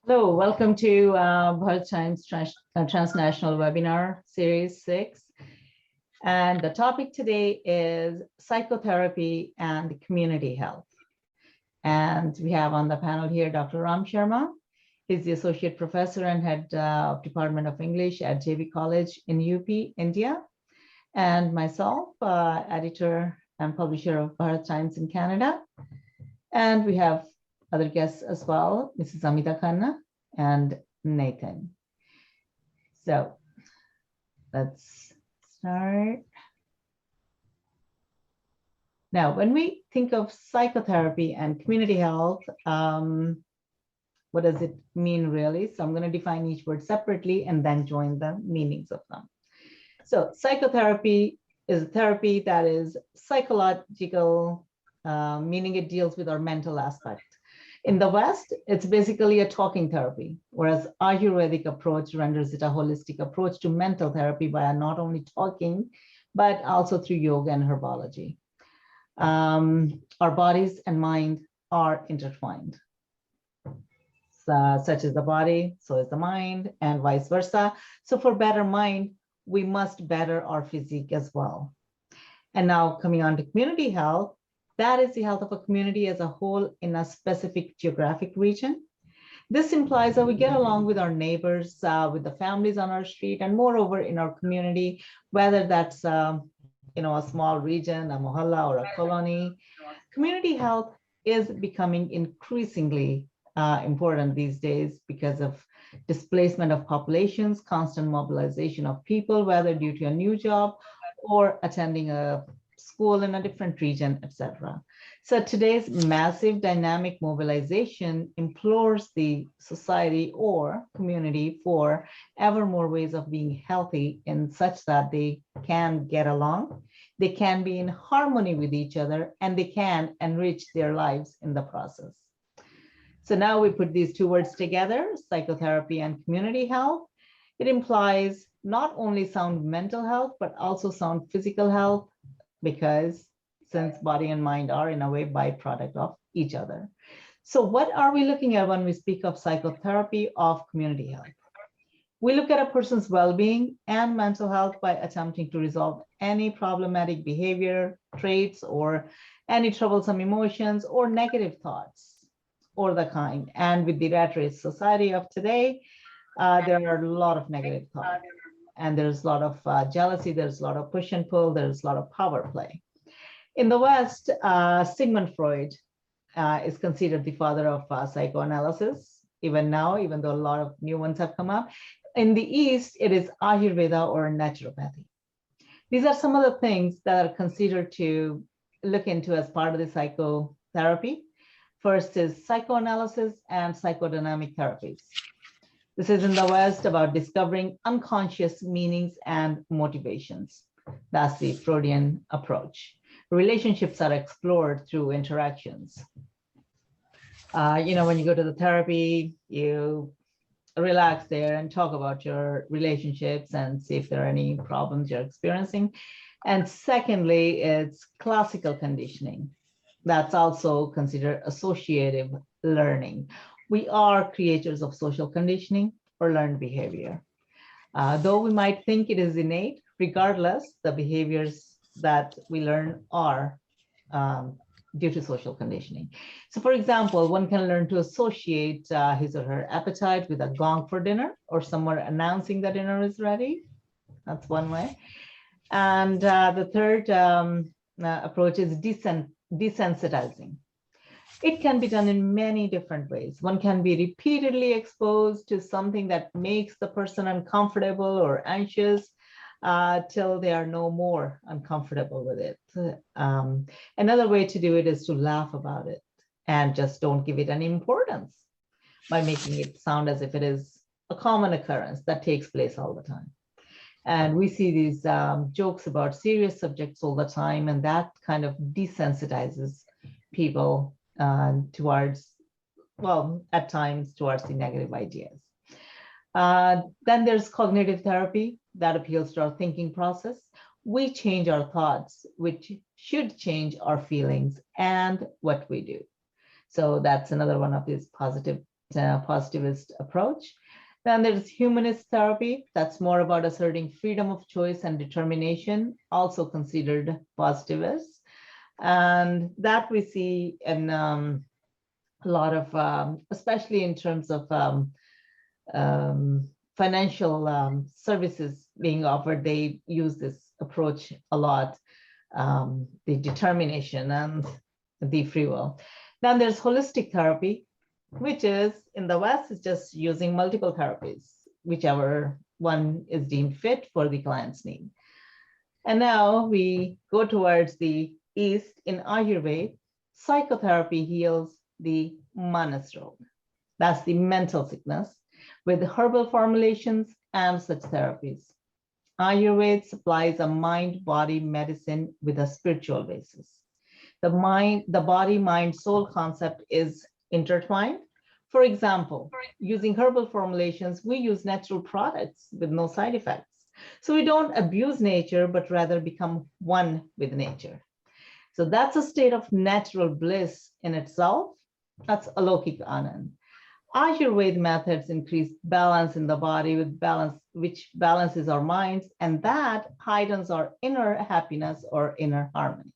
Hello, welcome to Bharat Times Transnational Webinar Series 6. And the topic today is psychotherapy and community health. And we have on the panel here Dr. Ram Sharma. He's the Associate Professor and Head of Department of English at JB College in UP, India. And myself, Editor and Publisher of Bharat Times in Canada. And we have other guests as well, Mrs. Amita Khanna and Nathan. So let's start. Now, when we think of psychotherapy and community health, what does it mean really? So I'm going to define each word separately and then join the meanings of them. So psychotherapy is a therapy that is psychological, meaning it deals with our mental aspect. In the West, it's basically a talking therapy, whereas Ayurvedic approach renders it a holistic approach to mental therapy by not only talking, but also through yoga and herbology. Our bodies and mind are intertwined. Such as the body, so is the mind, and vice versa. So for better mind, we must better our physique as well. And now coming on to community health, that is the health of a community as a whole in a specific geographic region. This implies that we get along with our neighbors, with the families on our street, and moreover in our community, whether that's a small region, a mohalla, or a colony. Community health is becoming increasingly important these days because of displacement of populations, constant mobilization of people, whether due to a new job or attending a school in a different region, etc. So today's massive dynamic mobilization implores the society or community for ever more ways of being healthy in such that they can get along, they can be in harmony with each other, and they can enrich their lives in the process. So now we put these two words together, psychotherapy and community health. It implies not only sound mental health, but also sound physical health, because since body and mind are in a way byproduct of each other. So what are we looking at when we speak of psychotherapy of community health? We look at a person's well-being and mental health by attempting to resolve any problematic behavior, traits, or any troublesome emotions or negative thoughts or the kind. And with the rat race society of today, there are a lot of negative thoughts. And there's a lot of jealousy, there's a lot of push and pull, there's a lot of power play. In the West, Sigmund Freud is considered the father of psychoanalysis, even now, even though a lot of new ones have come up. In the East, it is Ayurveda or naturopathy. These are some of the things that are considered to look into as part of the psychotherapy. First is psychoanalysis and psychodynamic therapies. This is in the West about discovering unconscious meanings and motivations. That's the Freudian approach. Relationships are explored through interactions. When you go to the therapy, you relax there and talk about your relationships and see if there are any problems you're experiencing. And secondly, it's classical conditioning. That's also considered associative learning. We are creators of social conditioning or learned behavior. Though we might think it is innate, regardless, the behaviors that we learn are due to social conditioning. So for example, one can learn to associate his or her appetite with a gong for dinner or someone announcing that dinner is ready. That's one way. And the third approach is desensitizing. It can be done in many different ways. One can be repeatedly exposed to something that makes the person uncomfortable or anxious till they are no more uncomfortable with it. Another way to do it is to laugh about it and just don't give it any importance by making it sound as if it is a common occurrence that takes place all the time. And we see these jokes about serious subjects all the time, and that kind of desensitizes people towards, well, at times towards the negative ideas. Then there's cognitive therapy that appeals to our thinking process. We change our thoughts, which should change our feelings and what we do. So that's another one of these positive positivist approach. Then there's humanist therapy. That's more about asserting freedom of choice and determination, also considered positivist. And that we see in a lot of, especially in terms of financial services being offered, they use this approach a lot, the determination and the free will. Then there's holistic therapy, which is in the West is just using multiple therapies, whichever one is deemed fit for the client's need. And now we go towards the East. In Ayurveda, psychotherapy heals the manas roga. That's the mental sickness with herbal formulations and such therapies. Ayurveda supplies a mind-body medicine with a spiritual basis. The body, mind, soul concept is intertwined. For example, using herbal formulations, we use natural products with no side effects. So we don't abuse nature, but rather become one with nature. So that's a state of natural bliss in itself. That's Alokic Anand. Ayurveda methods increase balance in the body with balance, which balances our minds, and that heightens our inner happiness or inner harmony.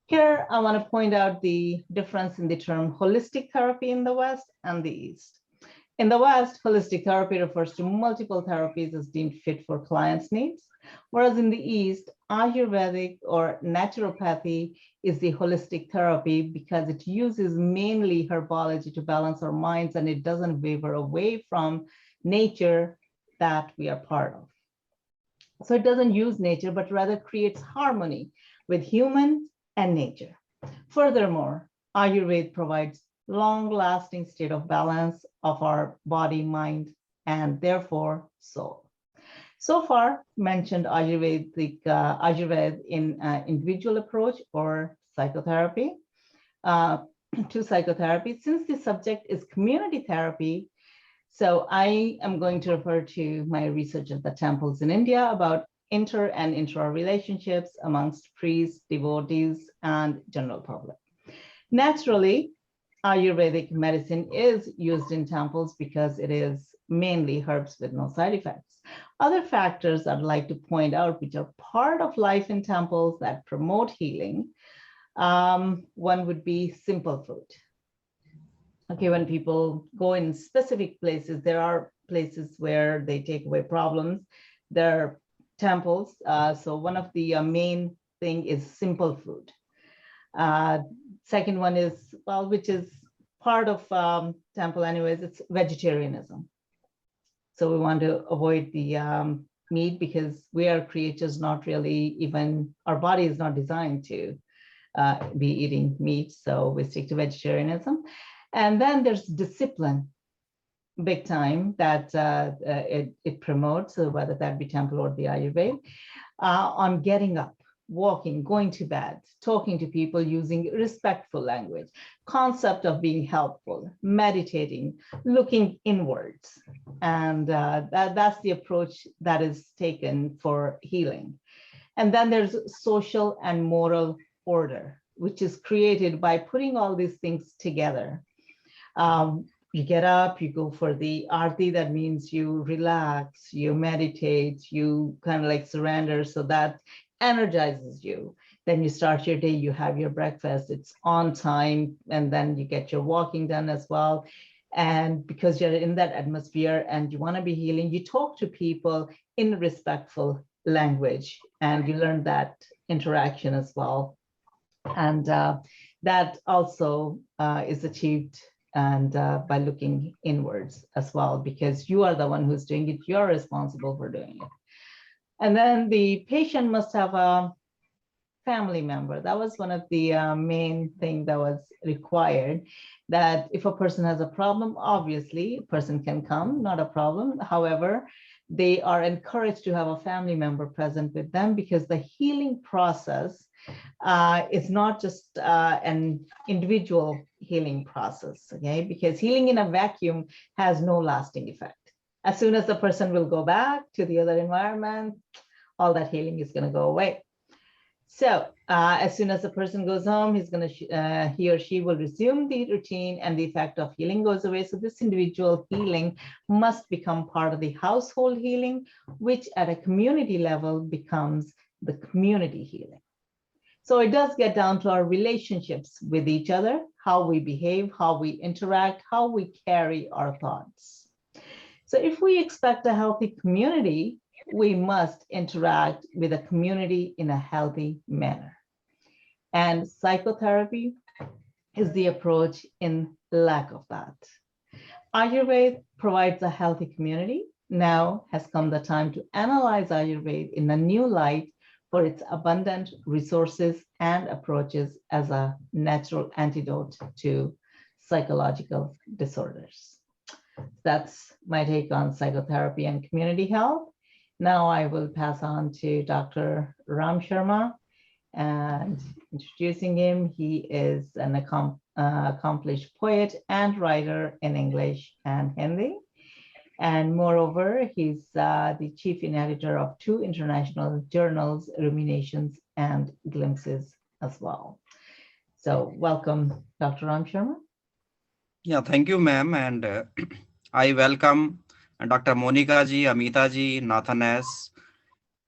Here, I want to point out the difference in the term holistic therapy in the West and the East. In the West, holistic therapy refers to multiple therapies as deemed fit for clients' needs, whereas in the East, Ayurvedic or naturopathy is the holistic therapy because it uses mainly herbology to balance our minds, and it doesn't waver away from nature that we are part of. So it doesn't use nature, but rather creates harmony with humans and nature. Furthermore, Ayurveda provides long-lasting state of balance of our body, mind, and therefore soul. So far mentioned Ayurveda in individual approach or psychotherapy, to psychotherapy. Since the subject is community therapy, so I am going to refer to my research at the temples in India about inter and intra relationships amongst priests, devotees, and general public. Naturally, Ayurvedic medicine is used in temples because it is mainly herbs with no side effects. Other factors I'd like to point out, which are part of life in temples that promote healing, one would be simple food. Okay, when people go in specific places, there are places where they take away problems. There are temples. So one of the main thing is simple food. Second one is, well, which is part of temple anyways, it's vegetarianism. So we want to avoid the meat because we are creatures, not really even, our body is not designed to be eating meat. So we stick to vegetarianism. And then there's discipline, big time, that it promotes, whether that be temple or the Ayurveda, on getting up, walking, going to bed, talking to people using respectful language, concept of being helpful, meditating, looking inwards. And that's the approach that is taken for healing. And then there's social and moral order, which is created by putting all these things together. You get up, you go for the arti, that means you relax, you meditate, you kind of like surrender, so that energizes you. Then you start your day, you have your breakfast, it's on time, and then you get your walking done as well. And because you're in that atmosphere and you want to be healing, you talk to people in respectful language, and you learn that interaction as well. And that also is achieved and by looking inwards as well, because you are the one who's doing it, you're responsible for doing it. And then the patient must have a family member. That was one of the main thing that was required, that if a person has a problem, obviously a person can come, not a problem. However, they are encouraged to have a family member present with them, because the healing process is not just an individual healing process, okay? Because healing in a vacuum has no lasting effect. As soon as the person will go back to the other environment, all that healing is going to go away. So as soon as the person goes home, he or she will resume the routine and the effect of healing goes away. So this individual healing must become part of the household healing, which at a community level becomes the community healing. So it does get down to our relationships with each other, how we behave, how we interact, how we carry our thoughts. So if we expect a healthy community, we must interact with a community in a healthy manner. And psychotherapy is the approach in lack of that. Ayurveda provides a healthy community. Now has come the time to analyze Ayurveda in a new light for its abundant resources and approaches as a natural antidote to psychological disorders. That's my take on psychotherapy and community health. Now I will pass on to Dr. Ram Sharma and introducing him. He is an accomplished poet and writer in English and Hindi. And moreover, he's the chief editor of 2 international journals, Ruminations and Glimpses as well. So welcome, Dr. Ram Sharma. Yeah, thank you, ma'am. And I welcome Dr. Monica ji, Amita ji, Nathan S.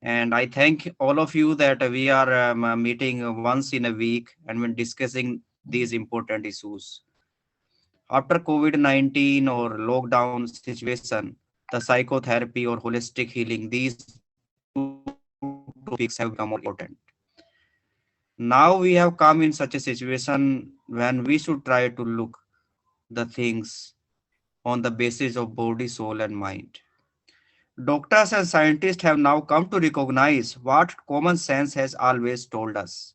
And I thank all of you that we are meeting once in a week and when discussing these important issues. After COVID-19 or lockdown situation, the psychotherapy or holistic healing, these two topics have become more important. Now we have come in such a situation when we should try to look the things on the basis of body, soul, and mind. Doctors and scientists have now come to recognize what common sense has always told us,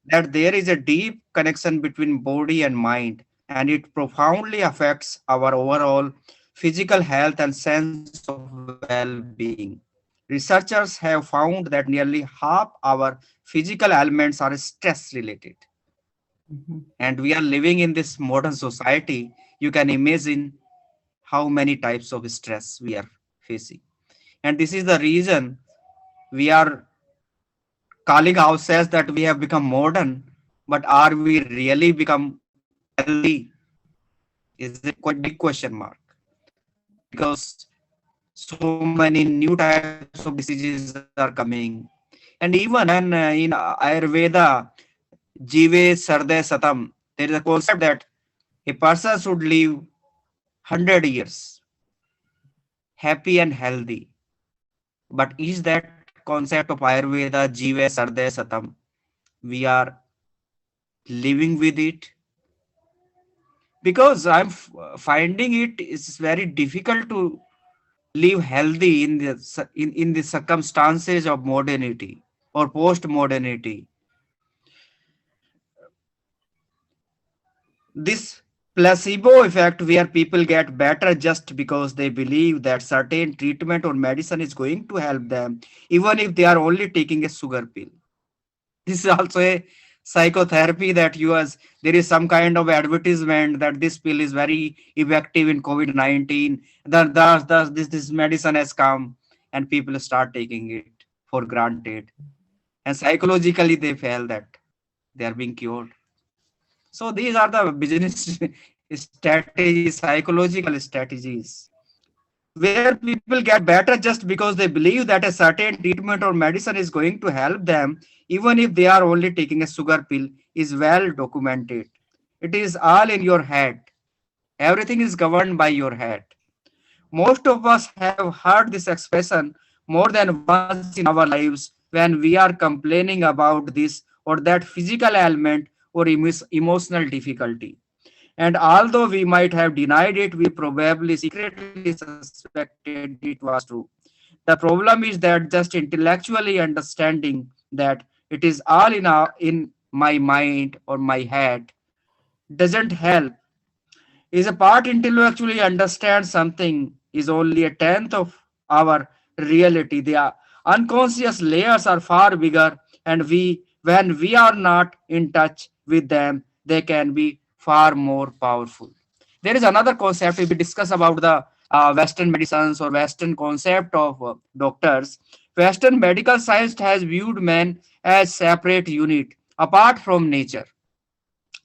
that there is a deep connection between body and mind, and it profoundly affects our overall physical health and sense of well-being. Researchers have found that nearly half our physical ailments are stress related. Mhm. And we are living in this modern society. You can imagine how many types of stress we are facing. And this is the reason we are calling ourselves that we have become modern, but are we really become healthy? Is it quite big question mark? Because so many new types of diseases are coming. And even in Ayurveda, Jive Sarde Satam, there is a concept that a person should live 100 years happy and healthy. But is that concept of Ayurveda, Jive Sarde Satam, we are living with it? Because finding it is very difficult to live healthy in in the circumstances of modernity or post modernity. This placebo effect, where people get better just because they believe that certain treatment or medicine is going to help them, even if they are only taking a sugar pill. This is also a psychotherapy that you as there is some kind of advertisement that this pill is very effective in COVID-19. This medicine has come and people start taking it for granted. And psychologically they feel that they are being cured. So these are the business strategies, psychological strategies, where people get better just because they believe that a certain treatment or medicine is going to help them, even if they are only taking a sugar pill, is well documented. It is all in your head. Everything is governed by your head. Most of us have heard this expression more than once in our lives when we are complaining about this or that physical ailment or emotional difficulty. And although we might have denied it, we probably secretly suspected it was true. The problem is that just intellectually understanding that it is all in my mind or my head doesn't help. Is a part intellectually understand something is only a tenth of our reality. The unconscious layers are far bigger, and when we are not in touch with them, they can be far more powerful. There is another concept if we discuss about the Western medicines or Western concept of doctors. Western medical science has viewed man as separate unit apart from nature.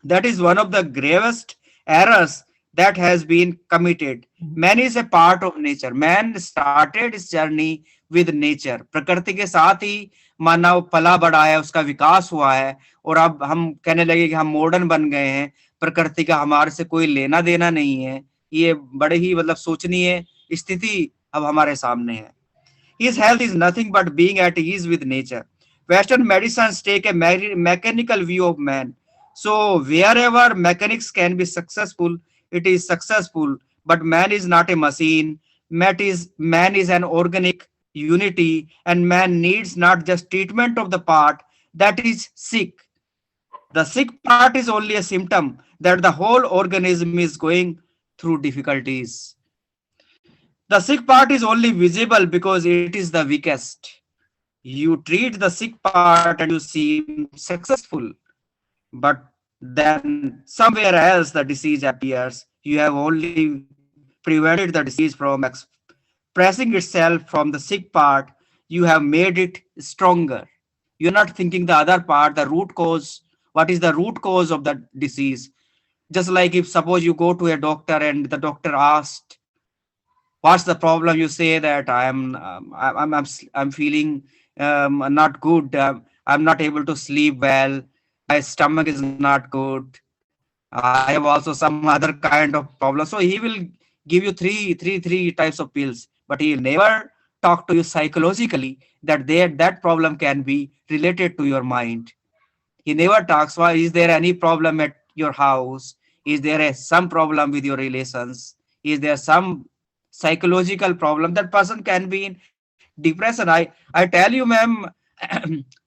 That is one of the gravest errors that has been committed. Man is a part of nature. Man started his journey with nature. प्रकृति के साथ ही मानव पला बढ़ा है, उसका विकास हुआ है, और अब हम कहने लगे कि हम मॉडर्न बन गए हैं, प्रकृति का हमारे से कोई लेना देना नहीं है. ये बड़े ही मतलब सोचनीय स्थिति अब हमारे सामने है. His health is nothing but being at ease with nature. Western medicines take a mechanical view of man. So wherever mechanics can be successful, it is successful. But man is not a machine. Man is an organic unity, and man needs not just treatment of the part that is sick. The sick part is only a symptom that the whole organism is going through difficulties. The sick part is only visible because it is the weakest. You treat the sick part and you seem successful, but then somewhere else the disease appears. You have only prevented the disease from expressing itself from the sick part. You have made it stronger. You're not thinking the other part, the root cause. What is the root cause of the disease? Just like if suppose you go to a doctor and the doctor asked, what's the problem? You say that I'm feeling not good. I'm not able to sleep well. My stomach is not good. I have also some other kind of problem. So he will give you three types of pills, but he will never talk to you psychologically that that problem can be related to your mind. He never talks. Why is there any problem at your house? Is there some problem with your relations? Is there some psychological problem? That person can be in depression. I tell you, ma'am,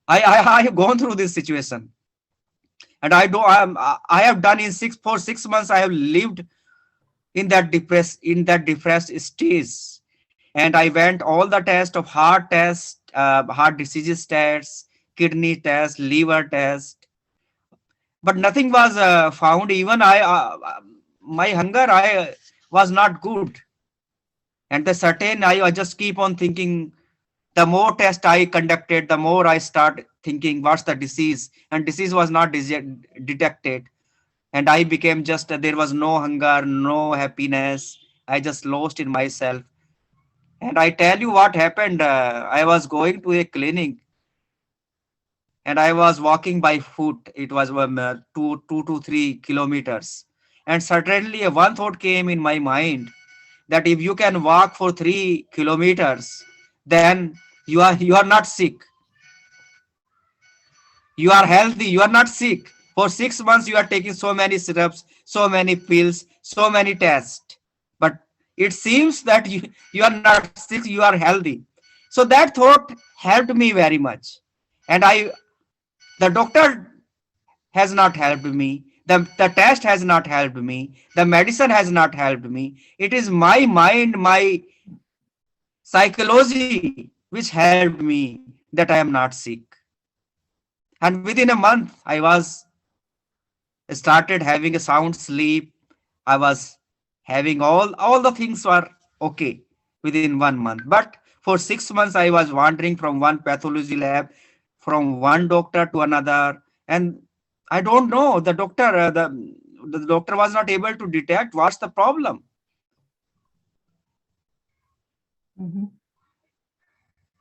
I have gone through this situation, and I have done in 6 months. I have lived in that depressed stage, and I went all the tests of heart diseases tests, kidney test, liver test, but nothing was found. Even my hunger I was not good, and the certain I just keep on thinking. The more test I conducted, the more I start thinking what's the disease, and disease was not detected, and I became just there was no hunger, no happiness. I just lost in myself. And I tell you what happened. I was going to a clinic, and I was walking by foot. It was 2 to 3 kilometers. And suddenly one thought came in my mind that if you can walk for 3 kilometers, then you are not sick. You are healthy. You are not sick. For 6 months, you are taking so many syrups, so many pills, so many tests. But it seems that you are not sick. You are healthy. So that thought helped me very much. And the doctor has not helped me. The test has not helped me. The medicine has not helped me. It is my mind, my psychology, which helped me that I am not sick. And within a month, I was started having a sound sleep. I was having all the things were okay within 1 month. But for 6 months, I was wandering from one pathology lab, from one doctor to another, and I don't know. The doctor was not able to detect what's the problem. Mhm.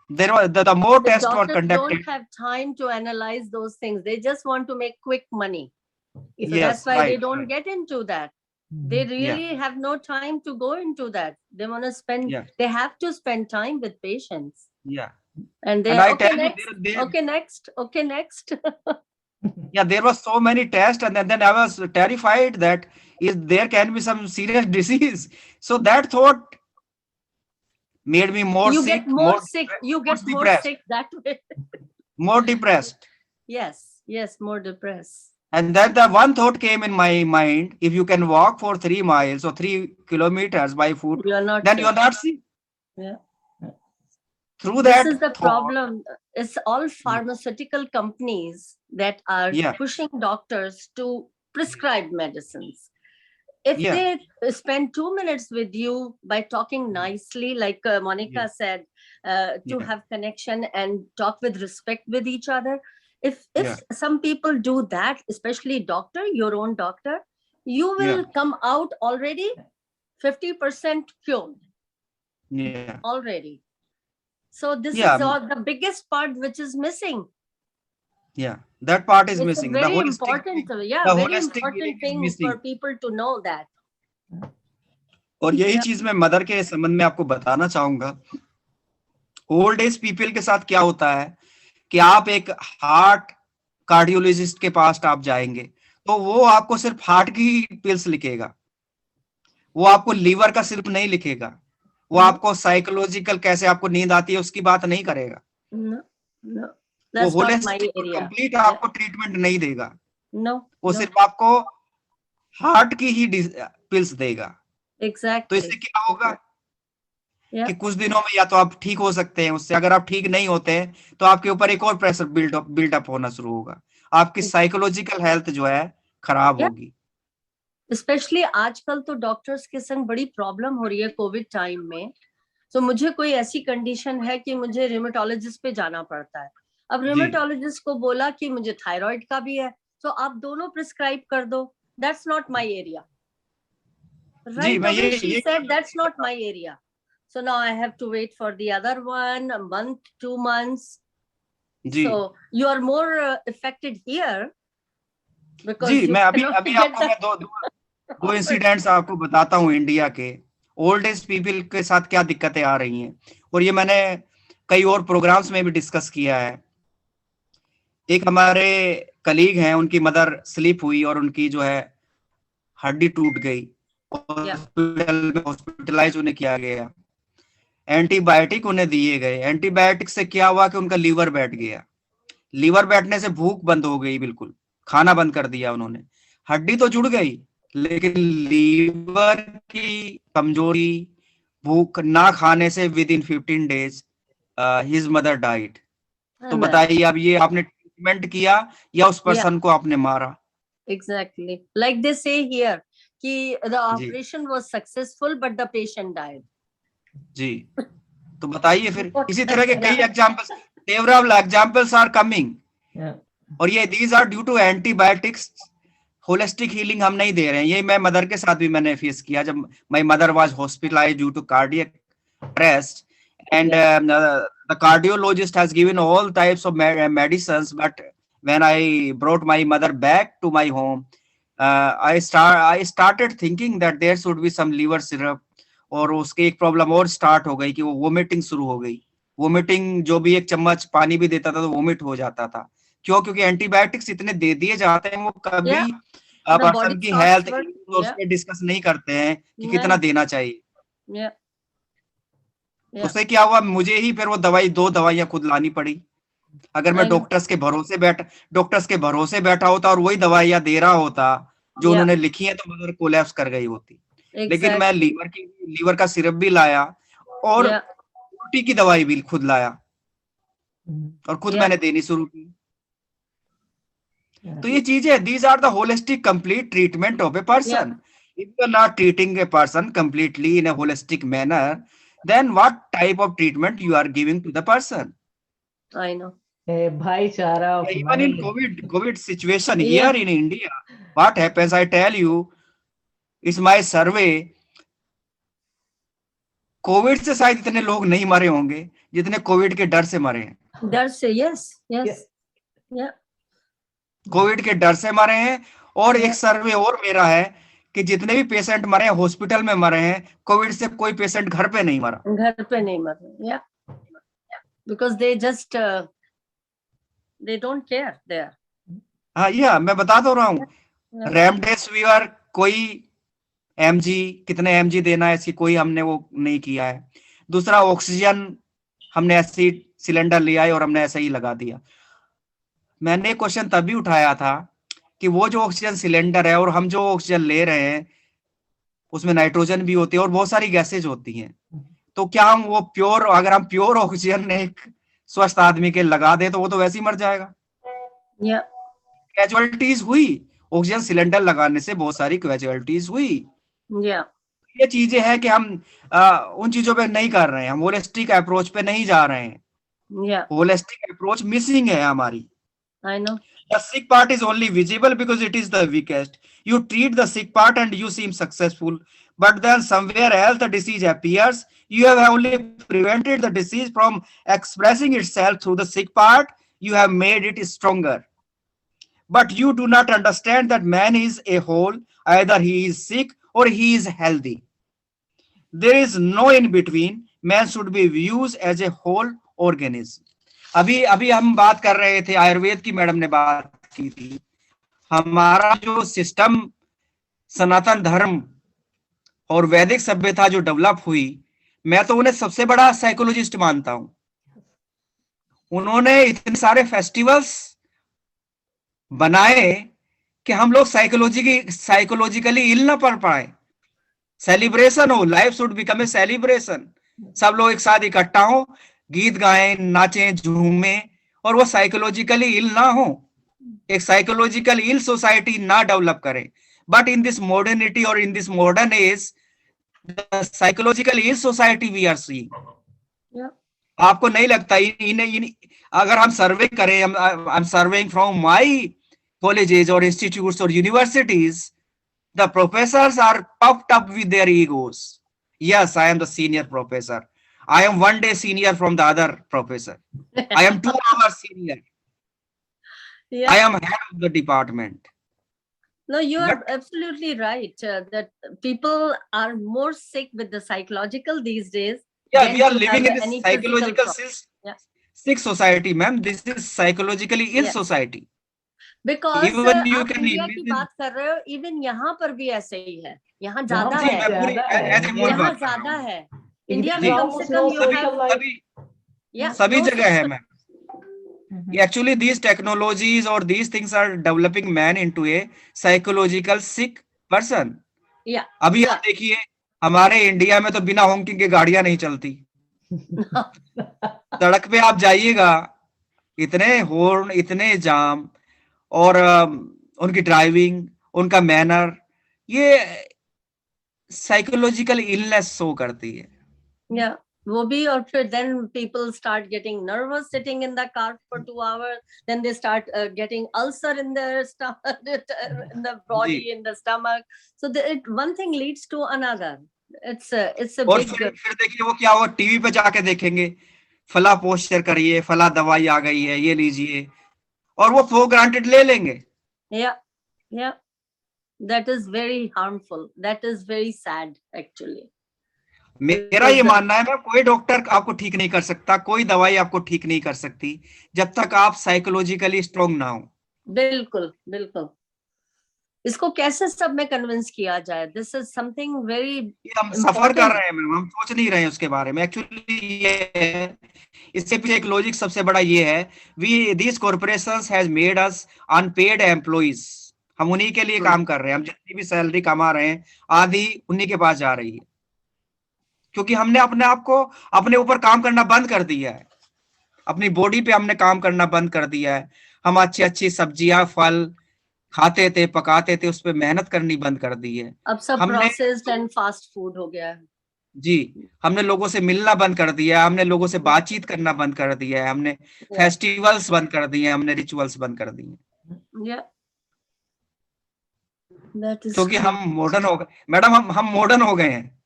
There was the more The tests were doctors conducted. don't have time to analyze those things. They just want to make quick money. So Yes. that's why they right, don't right. get into that. They Mhm. really have no time to go into that. They want to spend, Yeah. they have to spend time with patients. Yeah. And they And I okay, tell you, next, okay, next, okay, next. yeah, there was so many tests, and then I was terrified that is there can be some serious disease. So that thought made me more You sick, get more sick. You get more depressed, sick that way. more depressed. Yes, yes, more depressed. And then the one thought came in my mind: if you can walk for 3 miles or 3 kilometers by foot, You are not then sick. you are not sick. Yeah. Through This that is the thought, problem. It's all pharmaceutical companies that are yeah, pushing doctors to prescribe medicines. if Yeah. they spend 2 minutes with you by talking nicely, like Monica Yeah. said, to Yeah. have connection and talk with respect with each other. If Yeah. some people do that, especially doctor, your own doctor, you will Yeah. come out already 50% cured Yeah. already. So this Yeah. is all the biggest part which is missing. Yeah. That part is It's a missing. The very holistic important, healing, yeah, the very holistic healing important is thing missing. for people to know that. और यही Yeah. चीज मैं mother के संबंध में आपको बताना चाहूंगा। ओल्ड एज पीपल के साथ क्या होता है कि आप एक हार्ट कार्डियोलॉजिस्ट के पास आप जाएंगे तो वो आपको सिर्फ हार्ट की पिल्स लिखेगा, वो आपको लीवर का सिर्फ नहीं लिखेगा, वो आपको साइकोलॉजिकल कैसे आपको नींद आती है उसकी बात नहीं करेगा। No, no, वो that's not my holistic area. Complete Yeah. आपको ट्रीटमेंट नहीं देगा, No, वो no, सिर्फ आपको हार्ट की ही पिल्स देगा। तो exactly. इससे क्या होगा Yeah. कि कुछ दिनों में या तो आप ठीक हो सकते हैं उससे, अगर आप ठीक नहीं होते हैं तो आपके ऊपर एक और प्रेशर बिल्डअप होना शुरू होगा, आपकी साइकोलॉजिकल हेल्थ जो है खराब Yeah. होगी। स्पेशली आजकल तो डॉक्टर्स के संग बड़ी प्रॉब्लम हो रही है कोविड टाइम में। तो मुझे कोई ऐसी कंडीशन है कि मुझे रिमेटोलॉजिस्ट पे जाना पड़ता है। अब रिमेटोलॉजिस्ट को बोला कि मुझे थायराइड का भी है, तो आप दोनों प्रिस्क्राइब कर दो। That's not my area. जी, मैं Right away ये she said that's not my area. So now I have to wait for the other one, a month, 2 months. Ji So you are more affected here because ji you मैं अभी cannot अभी get आपको मैं दो incidents आपको बताता हूँ India के ओल्ड एज पीपल के साथ क्या दिक्कतें आ रही हैं, और ये मैंने कई और प्रोग्राम्स में भी डिस्कस किया है। एक हमारे कलीग हैं, उनकी मदर स्लीप हुई और उनकी जो है हड्डी टूट गई, हॉस्पिटल में हॉस्पिटलाइज उन्हें किया गया, एंटीबायोटिक उन्हें दिए गए। एंटीबायोटिक से क्या हुआ कि उनका लीवर बैठ गया, लीवर बैठने से भूख बंद हो गई, बिल्कुल खाना बंद कर दिया उन्होंने। हड्डी तो जुड़ गई लेकिन लीवर की कमजोरी, भूख ना खाने से with in 15 days his mother died. तो बताइए अब ये आपने ट्रीटमेंट किया या उस पर्सन को आपने मारा? Exactly. Like they say here कि the operation was successful but the patient died. जी, तो बताइए फिर इसी तरह के कई examples, several examples are coming. और ये these are due to antibiotics. Holistic healing हम नहीं दे रहे हैं। ये मैं मदर के साथ भी मैंने फेस किया जब my mother was hospitalised due to cardiac arrest and the cardiologist has given all types of medicines, but when I brought my mother back to my home, I started thinking that there should be some liver syrup, और उसकी एक problem और start हो गई कि वो vomiting शुरू हो गई। वोमिटिंग, जो भी एक चम्मच पानी भी देता था तो वोमिट हो जाता था। क्यों? क्योंकि एंटीबायोटिक्स इतने दे दिए जाते हैं, वो कभी पर्सन की हेल्थ उसमें डिस्कस नहीं करते हैं कि कितना देना चाहिए। उससे क्या हुआ, मुझे ही फिर वो दो दवाइयां खुद लानी पड़ी। अगर मैं डॉक्टर्स के भरोसे बैठा होता और वही दवाइयां दे रहा होता जो उन्होंने लिखी है तो मदर कोलैप्स कर गई होती। लेकिन मैं लीवर का सिरप भी लाया और उल्टी की दवाई भी खुद लाया और खुद मैंने देनी शुरू की। तो ये चीजें, these are the holistic complete treatment of a person. If you are not treating a person completely in a holistic manner, then what type of treatment you are giving to the person? I know. Bhaichara. Even in COVID situation here in India, what happens, I tell you, it's my survey, Covid से शायद इतने लोग नहीं मरे होंगे जितने Covid के डर से मरे हैं। डर से, yes. कोविड के डर से मरे हैं। और एक सर्वे और मेरा है कि जितने भी पेशेंट मरे हैं हॉस्पिटल में मरे हैं, कोविड से कोई पेशेंट घर पे नहीं मरा। घर पे नहीं मरे, because they just they don't care there. हाँ, मैं बता तो रहा हूँ। रेमडेसिविर कोई mg, कितने mg देना है इसकी कोई हमने वो नहीं किया है। दूसरा, ऑक्सीजन हमने ऐसे सिलेंडर लिया है और हमने ऐसे ही लगा दिया। मैंने क्वेश्चन तभी उठाया था कि वो जो ऑक्सीजन सिलेंडर है और हम जो ऑक्सीजन ले रहे हैं उसमें नाइट्रोजन भी होती है और बहुत सारी गैसेज होती हैं, तो क्या हम वो प्योर, अगर हम प्योर ऑक्सीजन एक स्वस्थ आदमी के लगा दें तो वो तो वैसे ही मर जाएगा। कैजुअलिटीज हुई, ऑक्सीजन सिलेंडर लगाने से बहुत सारी कैजुअलिटीज हुई। Yeah. ये चीजें हैं कि हम उन चीजों पे नहीं कर रहे हैं, हम होलिस्टिक अप्रोच पे नहीं जा रहे हैं। Yeah. होलिस्टिक अप्रोच मिसिंग है हमारी। I know. The sick part is only visible because it is the weakest. You treat the sick part and you seem successful, but then somewhere else the disease appears. You have only prevented the disease from expressing itself through the sick part. You have made it stronger. But you do not understand that man is a whole. Either he is sick or he is healthy. There is no in between. Man should be viewed as a whole organism. अभी अभी हम बात कर रहे थे, आयुर्वेद की madam ने बात की थी, हमारा जो सिस्टम सनातन धर्म और वैदिक सभ्यता जो डेवलप हुई, मैं तो उन्हें सबसे बड़ा साइकोलॉजिस्ट मानता हूं। उन्होंने इतने सारे फेस्टिवल्स बनाए कि हम लोग साइकोलॉजिकली इल ना पड़ पाए। सेलिब्रेशन हो, life should become a celebration. सब लोग एक साथ इकट्ठा हो, गीत गाएं, नाचें, झूमें, और वो साइकोलॉजिकली इल ना हो, एक साइकोलॉजिकल इल सोसाइटी ना डेवलप करें। बट इन दिस मॉडर्निटी और in this modern age, the psychological ill society we are seeing. आपको नहीं लगता अगर हम सर्वे करें, I am surveying from my colleges और इंस्टीट्यूट्स और universities, the professors are puffed up with their egos. Yes, I am the senior professor. I am one day senior from the other professor. I am 2 hours senior. Yeah. I am head of the department. No, you are But absolutely right. That people are more sick with the psychological these days. yeah, than we are to living have in this any physical psychological problem. Yeah. sick society, ma'am. This is psychologically ill Yes. society. Because Even you आप can India की imagine. बात कर रहे हो, even यहाँ पर भी ऐसे ही है, यहाँ यहाँ ज्यादा पर जी, है, मैं पूरी ज्यादा है, as a whole यहाँ बात कर रहा ज्यादा हूँ। है। It इंडिया is में कम almost से no come you social have, life. yeah, सभी no जगह है, social- ma'am. Mhm. Actually, these technologies or these things are developing man into a psychological sick person. Yeah. अभी Yeah. आप देखिए, हमारे India में तो बिना होंकिंग के गाड़ियां नहीं चलती। सड़क पे आप जाइएगा, इतने हॉर्न, इतने जाम, और उनकी ड्राइविंग, उनका मैनर, ये साइकोलॉजिकल इलनेस शो करती है। Yeah. वो भी, और फिर then people start getting nervous sitting in the car for 2 hours. Then they start getting ulcer in their stomach, in the body, in the stomach. So one thing leads to another. It's a और big. फिर देखिए वो क्या, वो TV पे जाके देखेंगे, फला पोस्टर करिए, फला दवाई आ गई है, ये लीजिए, और वो फॉर ग्रांटेड ले लेंगे। Yeah. Yeah. That is very harmful. That is very sad, actually. मेरा ये मानना है, मैं कोई डॉक्टर आपको ठीक नहीं कर सकता, कोई दवाई आपको ठीक नहीं कर सकती जब तक आप साइकोलॉजिकली स्ट्रांग ना हो। बिल्कुल बिल्कुल। इसको कैसे सब में कन्विंस किया जाए? दिस इज समथिंग वेरी, हम सफर कर रहे हैं मैम, हम सोच नहीं रहे हैं उसके बारे में। एक्चुअली ये है, इससे पीछे एक लॉजिक सबसे बड़ा ये है, we these corporations has made us unpaid employees. हम उन्हीं के लिए काम कर रहे हैं, हम जितनी भी सैलरी कमा रहे हैं आधी उन्हीं के पास जा रही है, क्योंकि हमने अपने आप को अपने ऊपर काम करना बंद कर दिया है, अपनी बॉडी पे हमने काम करना बंद कर दिया है। हम अच्छी अच्छी सब्जियां, फल खाते थे, पकाते थे, उस पर मेहनत करनी बंद कर दी है। अब सब प्रोसेस्ड एंड फास्ट फूड हो गया है। जी, हमने लोगों से मिलना बंद कर दिया, हमने लोगों से बातचीत करना बंद कर दिया है, हमने फेस्टिवल्स बंद कर दिए, हमने रिचुअल्स बंद कर दिए। क्योंकि हम मॉडर्न हो गए मैडम, हम मॉडर्न हो गए हैं।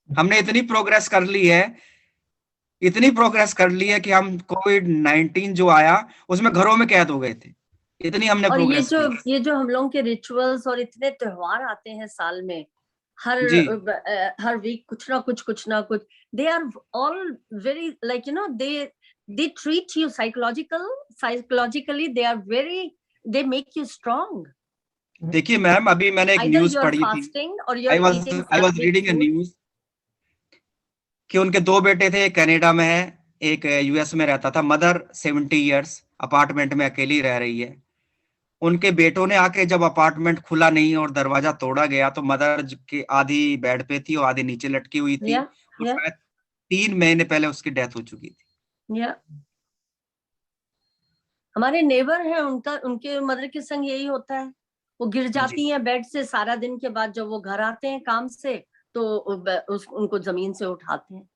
हमने इतनी प्रोग्रेस कर ली है, इतनी प्रोग्रेस कर ली है कि हम कोविड-19 जो आया उसमें घरों में कैद हो गए थे, इतनी हमने और प्रोग्रेस की। ये जो हम लोगों के रिचुअल्स और इतने त्योहार आते हैं साल में, हर वीक कुछ ना कुछ, they are all very like, you know, they treat you psychologically, they make you strong. देखिए मैम, अभी मैंने एक न्यूज पढ़ी थी, I was reading a news कि उनके 2 बेटे थे, कनाडा में है, एक यूएस में रहता था। मदर 70 इयर्स अपार्टमेंट में अकेली रह रही है। उनके बेटों ने आके जब अपार्टमेंट खुला नहीं और दरवाजा तोड़ा गया तो मदर के आधी बेड पे थी और आधी नीचे लटकी हुई थी। शायद 3 महीने पहले उसकी डेथ हो चुकी थी। हमारे नेबर है, उनके मदर के संग यही होता है। वो गिर जाती हैं बेड से, सारा दिन के बाद जब वो घर आते हैं काम से तो उनको जमीन से उठाते हैं।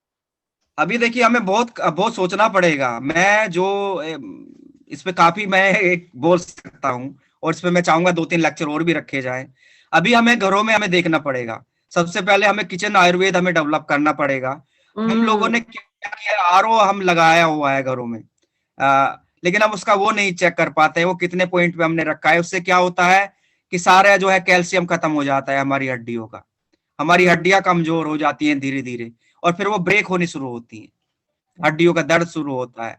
अभी देखिए हमें बहुत बहुत सोचना पड़ेगा। मैं जो इस पे काफी मैं एक बोल सकता हूँ, और इस पे मैं चाहूंगा 2-3 लेक्चर और भी रखे जाएं। अभी हमें घरों में हमें देखना पड़ेगा। सबसे पहले हमें किचन आयुर्वेद हमें डेवलप करना पड़ेगा। हम लोगों ने क्या किया, आरओ हम लगाया हुआ है घरों में, लेकिन हम उसका वो नहीं चेक कर पाते, वो कितने पॉइंट पे हमने रखा है। उससे क्या होता है कि सारा जो है कैल्शियम खत्म हो जाता है हमारी हड्डियों का, हमारी हड्डियां कमजोर हो जाती हैं धीरे धीरे, और फिर वो ब्रेक होनी शुरू होती है, हड्डियों का दर्द शुरू होता है।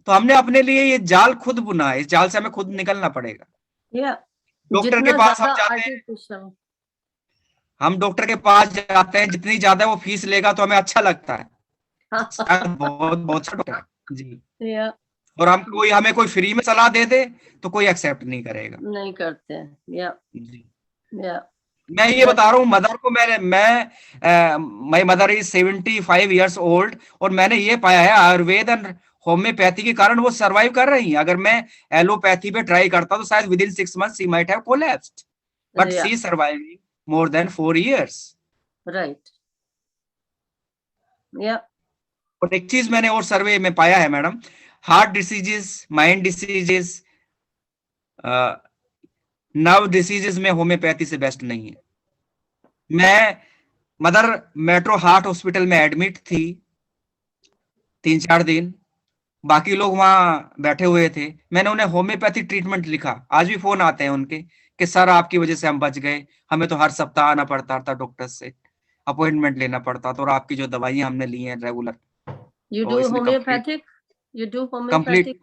तो हमने अपने लिए ये जाल खुद बुना है, इस जाल से हमें खुद निकलना पड़ेगा। डॉक्टर के पास हम जाते हैं, हम डॉक्टर के पास जाते हैं, जितनी ज्यादा वो फीस लेगा तो हमें अच्छा लगता है, बहुत बहुत अच्छा डॉक्टर जी। और हमें कोई फ्री में सलाह दे दे तो कोई एक्सेप्ट नहीं करेगा, नहीं करते हैं। जी। मैं ये बता रहा हूँ मदर को, my mother is 75 years old, और मैंने ये पाया है आयुर्वेद एंड होम्योपैथी के कारण वो सरवाइव कर रही हैं। अगर मैं एलोपैथी पे ट्राई करता तो शायद with in 6 months she might have collapsed, but she surviving more than 4 years। Right. और एक चीज मैंने और सर्वे में पाया है madam, heart diseases, mind diseases, nerve diseases में होम्योपैथी से बेस्ट नहीं है। मैं मदर मेट्रो हार्ट हॉस्पिटल में एडमिट थी 3-4 दिन, बाकी लोग वहां बैठे हुए थे, मैंने उन्हें होम्योपैथी ट्रीटमेंट लिखा। आज भी फोन आते हैं उनके कि सर आपकी वजह से हम बच गए, हमें तो हर सप्ताह आना पड़ता था, डॉक्टर से अपॉइंटमेंट लेना पड़ता था, और आपकी जो दवाइयां हमने ली हैं regular. You do homeopathic, you do homeopathic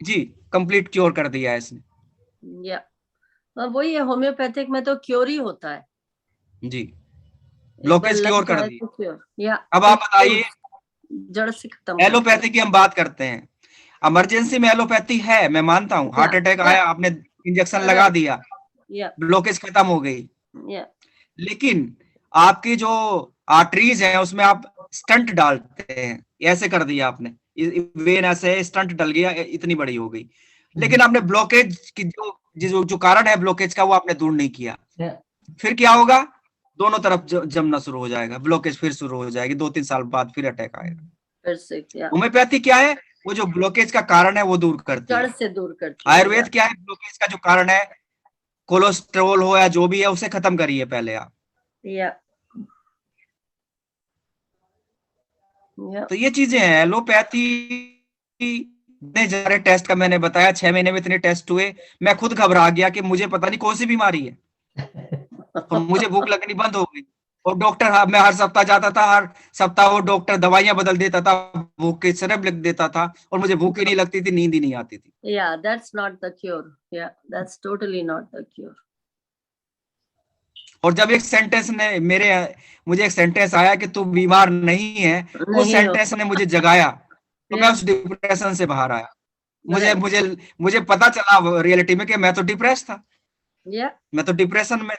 जी, कंप्लीट क्योर कर दिया है इसने। वही है, होम्योपैथिक में तो क्योर ही होता है जी, ब्लॉकेज क्योर कर दी। या अब आप बताइए, जड़ से खत्म। एलोपैथी की हम बात करते हैं, इमरजेंसी में एलोपैथी है, मैं मानता हूँ, हार्ट अटैक आया, आपने इंजेक्शन लगा दिया, ब्लॉकेज खत्म हो गई, लेकिन आपकी जो आर्टरीज है उसमें आप स्टंट डालते हैं, ऐसे कर दिया आपने, वेन ऐसे स्टंट डल गया, इतनी बड़ी हो गई, लेकिन आपने ब्लॉकेज की जो कारण है ब्लॉकेज का वो आपने दूर नहीं किया। फिर क्या होगा, दोनों तरफ जमना शुरू हो जाएगा, ब्लॉकेज फिर शुरू हो जाएगी, 2-3 साल बाद फिर अटैक आएगा। होम्योपैथी क्या है, वो जो ब्लॉकेज का कारण है वो दूर करती है, जड़ से दूर करती है। आयुर्वेद क्या है, ब्लॉकेज का जो कारण है, कोलेस्ट्रॉल हो या जो भी है, उसे खत्म करिए पहले आप। तो ये चीजें हैं एलोपैथी। इतने सारे टेस्ट का मैंने बताया, 6 महीने में इतने टेस्ट हुए, मैं खुद घबरा गया कि मुझे पता नहीं कौन सी बीमारी है, और मुझे भूख लगनी बंद हो गई, और डॉक्टर, मैं हर सप्ताह जाता था, हर सप्ताह वो डॉक्टर दवाइयां बदल देता था, भूख के सिरप लिख देता था, और मुझे भूख ही नहीं लगती थी, नींद ही नहीं आती थी। That's not the cure. That's totally not the cure. और जब एक सेंटेंस ने मुझे एक सेंटेंस आया कि तू बीमार नहीं है, वो सेंटेंस ने मुझे जगाया, तो मैं उस डिप्रेशन से बाहर आया। मुझे पता चला रियलिटी में कि मैं तो डिप्रेस था, मैं तो डिप्रेशन में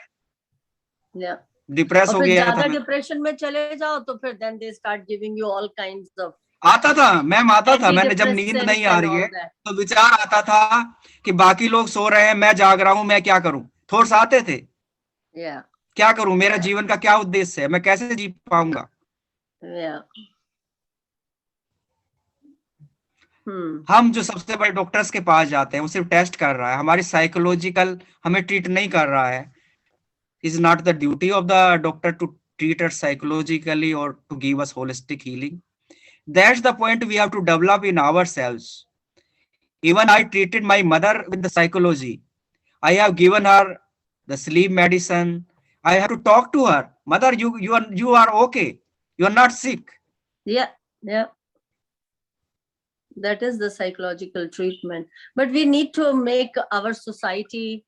डिप्रेस हो गया था। डिप्रेशन में चले जाओ तो फिर then they start giving you all kinds of आता था मैम, आता था, मैंने जब नींद नहीं आ रही है तो विचार आता था कि बाकी लोग सो रहे हैं, मैं जाग रहा हूं, मैं क्या करूं, थॉट्स आते थे, क्या करूं, मेरा जीवन का क्या उद्देश्य है, मैं कैसे जी पाऊंगा। हम जो सबसे बड़े डॉक्टर्स के पास जाते हैं वो सिर्फ टेस्ट कर रहा है, हमारी साइकोलॉजिकल हमें ट्रीट नहीं कर रहा है। Is not the duty of the doctor to treat us psychologically और to give us holistic healing. That's the point we have to develop in ourselves. Even I treated my mother with the psychology. I have given her the sleep medicine. I have to talk to her. Mother, you are okay. You are not sick. Yeah. That is the psychological treatment. But we need to make our society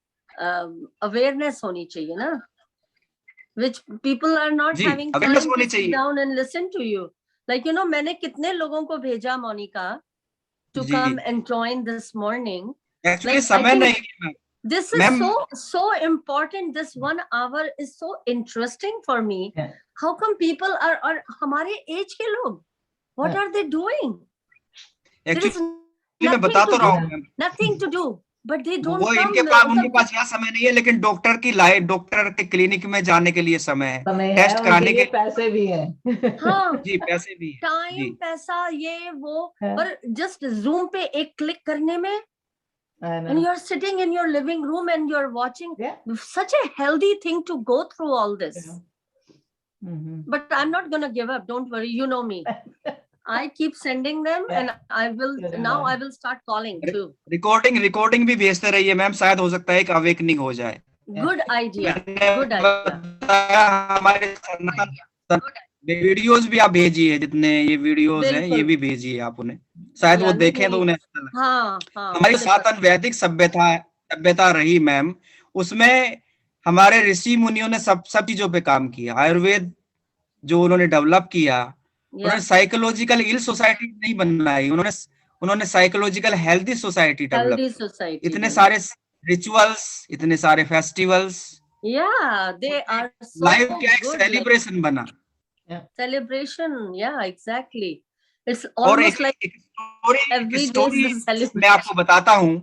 awareness honi chahiye na, which people are not having time to sit down and listen to you. Like, मैंने कितने लोगों को भेजा Monika to come and join this morning. Actually, समय नहीं। This is so important. This 1 hour is so interesting for me. How come people are हमारे age के लोग, what are they doing? Actually, मैं बता तो रहा हूँ, nothing to do. but they don't वो come. इनके पास, उनके पास यहाँ समय नहीं है, लेकिन डॉक्टर की लाइफ, डॉक्टर के क्लिनिक में जाने के लिए समय है, समय है, टेस्ट उनके कराने लिए के, पैसे भी हैं। हाँ, जी पैसे भी है टाइम, जी। पैसा, ये वो, हाँ। और जस्ट जूम पे एक क्लिक करने में, I and know. you're sitting in your living room and you're watching. Yeah. Such a healthy thing to go through all this. Yeah. Mhm. But I'm not gonna give up. Don't worry. You know me. I keep sending them, Yeah. and I will Good now. enough. I will start calling too. Recording भी भेजते रहिए ma'am, शायद हो सकता है एक awakening हो जाए। Good idea. मैंने Good idea. बताया हमारे सनातन वीडियोस भी आप भेजिए, जितने ये वीडियोस हैं ये बिल्कुल। भी भेजिए आप उन्हें, शायद वो Yeah, देखें तो नहीं, उन्हें अच्छा लगे। हाँ, हाँ, हमारी बिल्कुल। सनातन वैदिक सभ्यता रही मैम, उसमें हमारे ऋषि मुनियों ने सब चीजों पे काम किया। आयुर्वेद जो उन्होंने डेवलप किया, उन्होंने Yeah, साइकोलॉजिकल इल सोसाइटी नहीं बनाई, उन्होंने psychological healthy society develop, healthy society. इतने then. सारे रिचुअल्स, इतने सारे festivals, Yeah, they are so life का एक good. Like सेलिब्रेशन बना। celebration. Yeah, exactly. It's और almost like every day story is a celebration. मैं आपको बताता हूँ।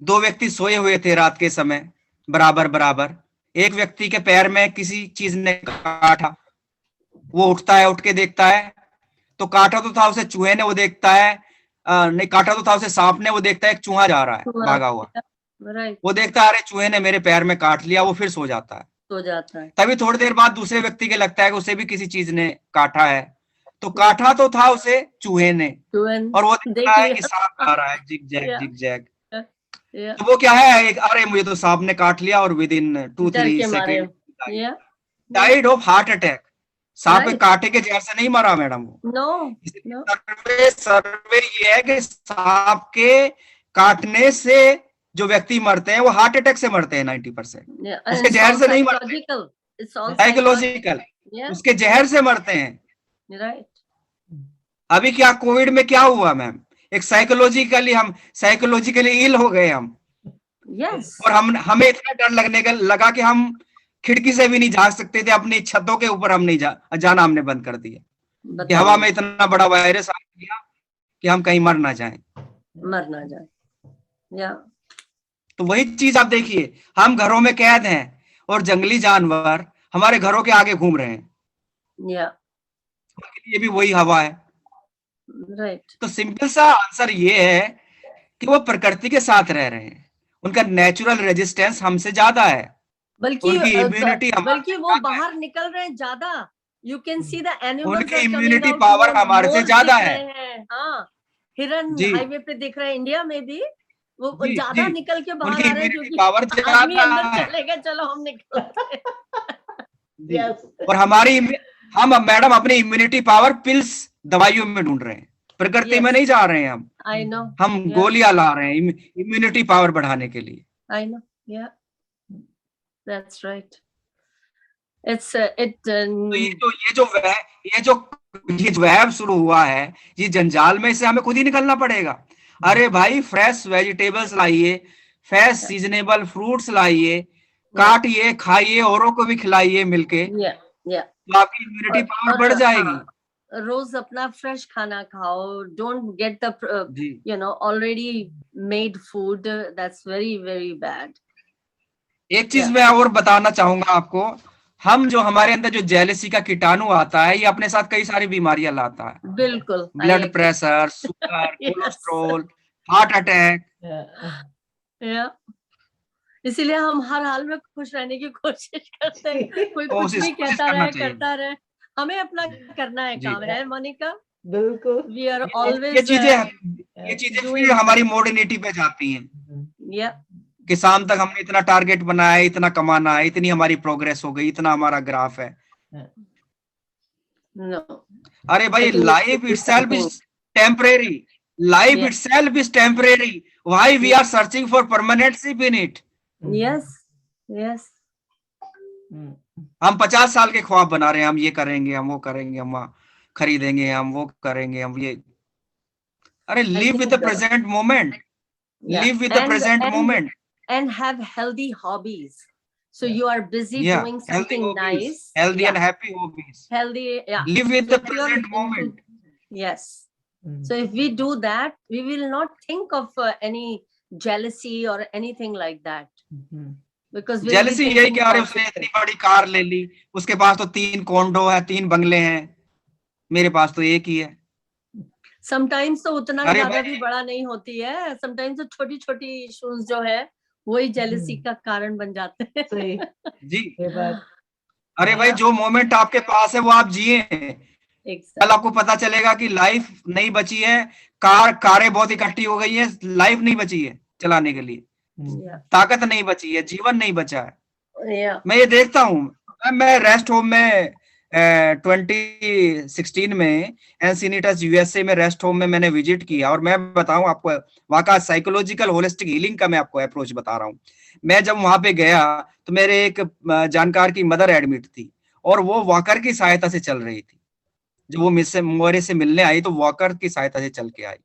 दो व्यक्ति सोए हुए थे रात के समय, बराबर। एक व्यक्ति के पैर में किसी चीज ने काटा, वो उठता है, उठ के देखता है तो काटा तो था उसे चूहे ने, वो देखता है नहीं, काटा तो था उसे सांप ने, वो देखता है एक चूहा जा रहा है भागा हुआ, Right. वो देखता है अरे चूहे ने मेरे पैर में काट लिया, वो फिर सो जाता है। हो जाता है। तभी थोड़ी देर बाद दूसरे व्यक्ति के लगता है कि उसे भी किसी चीज ने काटा है, तो काटा तो था उसे चूहे ने, और वो देखता है कि सांप आ रहा है, जिग-जैग। तो वो क्या है, अरे मुझे तो सांप ने काट लिया, और with in 2-3 second died of heart attack. सांप के काटे के जहर से नहीं मरा मैडम वो। नो। सर्वे ये है कि सांप के काटने से जो व्यक्ति मरते हैं वो हार्ट अटैक से मरते हैं 90%, उसके जहर से नहीं मरते, साइकोलॉजिकल, उसके जहर से मरते हैं। राइट। अभी क्या कोविड में क्या हुआ मैम, एक साइकोलॉजिकली इल हो गए हम। यस। और हमें इतना डर लगा कि हम खिड़की से भी नहीं जा सकते थे, अपनी छतों के ऊपर हम नहीं जाना हमने बंद कर दिया कि हवा में इतना बड़ा वायरस आ गया कि हम कहीं मर ना जाए। या तो वही चीज आप देखिए, हम घरों में कैद हैं और जंगली जानवर हमारे घरों के आगे घूम रहे हैं, ये भी वही हवा है। राइट। तो सिंपल सा आंसर ये है कि वो प्रकृति के साथ रह रहे हैं, उनका नेचुरल रेजिस्टेंस हमसे ज्यादा है, बल्कि उनकी इम्यूनिटी, बल्कि वो बाहर निकल रहे हैं ज्यादा। You can see the animals, उनकी इम्यूनिटी पावर हमारे से ज्यादा है। हाँ, हिरन हाईवे पे दिख रहे हैं, इंडिया में भी वो ज्यादा निकल के बाहर आ रहे हैं क्योंकि पावर आदमी अंदर चले गए, चलो हम निकलते हैं। और हम मैडम अपनी इम्यूनिटी पावर पिल्स दवाइयों में ढूंढ रहे हैं, प्रकृति में नहीं जा रहे हैं हम। I know. हम गोलियां ला रहे हैं इम्यूनिटी पावर बढ़ाने के लिए। I know. या दैट्स राइट। इट्स ये जो वेब शुरू हुआ है, ये जंजाल में से हमें खुद ही निकलना पड़ेगा। अरे भाई, फ्रेश वेजिटेबल्स लाइए, फ्रेश सीजनेबल फ्रूट्स लाइए, काटिए, खाइए, औरों को भी खिलाइए मिलके, तो आपकी इम्यूनिटी पावर बढ़ जाएगी। रोज अपना फ्रेश खाना खाओ, don't get the already made food, that's very very bad. एक चीज मैं और बताना चाहूंगा आपको, हम जो हमारे अंदर जो जेलसी का कीटाणु आता है, ये अपने साथ कई सारी बीमारियां लाता है। बिल्कुल। Blood pressure, sugar, cholesterol, heart attack. इसीलिए हम हर हाल में खुश रहने की कोशिश करते हैं। कोई कुछ भी कहता रहे, करता रहे, हमें अपना करना है काम, है मोनिका? बिल्कुल। वी आर ऑलवेज ये चीजें फिर हमारी मॉडर्निटी पे जाती हैं कि शाम तक हमने इतना टारगेट बनाया है, इतना कमाना है, इतनी हमारी प्रोग्रेस हो गई, इतना हमारा ग्राफ है। No. अरे भाई, life itself is temporary, life itself is temporary, why we are searching for permanentship in it? Yes, yes. हम 50 साल के ख्वाब बना रहे हैं, हम ये करेंगे, हम वो करेंगे, हम खरीदेंगे, हम वो करेंगे, हम ये। अरे live with the present moment, live with the present moment and have healthy hobbies. So you are busy doing something nice, healthy and happy hobbies, healthy, live with the present moment. Yes. So if we do that, we will not think of any jealousy or anything like that. Mhm. Because we'll be jealousy यही thinking कि अरे उसने positive. इतनी बड़ी car ले ली, उसके पास तो 3 condor है, 3 बंगले हैं, मेरे पास तो एक ही है। Sometimes तो उतना अरे ज्यादा भाई भी बड़ा नहीं होती है, sometimes तो छोटी छोटी इश्यूज जो है वही जेलसी का कारण बन जाते हैं। सही, जी, ये बात। अरे भाई Yeah. जो मोमेंट आपके पास है वो आप जिए। कल Exactly. आपको पता चलेगा कि लाइफ नहीं बची है, कारें बहुत इकट्ठी हो गई है, लाइफ नहीं बची है चलाने के लिए, Yeah. ताकत नहीं बची है, जीवन नहीं बचा है। Yeah. मैं ये देखता हूँ, मैं रेस्ट होम में 2016 में एनसीनिटस यूएसए में रेस्ट होम में मैंने विजिट किया, और मैं बताऊं आपको वहाँ का साइकोलॉजिकल होलिस्टिक हीलिंग का मैं आपको अप्रोच बता रहा हूँ। मैं जब वहां पे गया तो मेरे एक जानकार की मदर एडमिट थी, और वो वॉकर की सहायता से चल रही थी। जब वो मेरे से मिलने आई तो वॉकर की सहायता से चल के आई।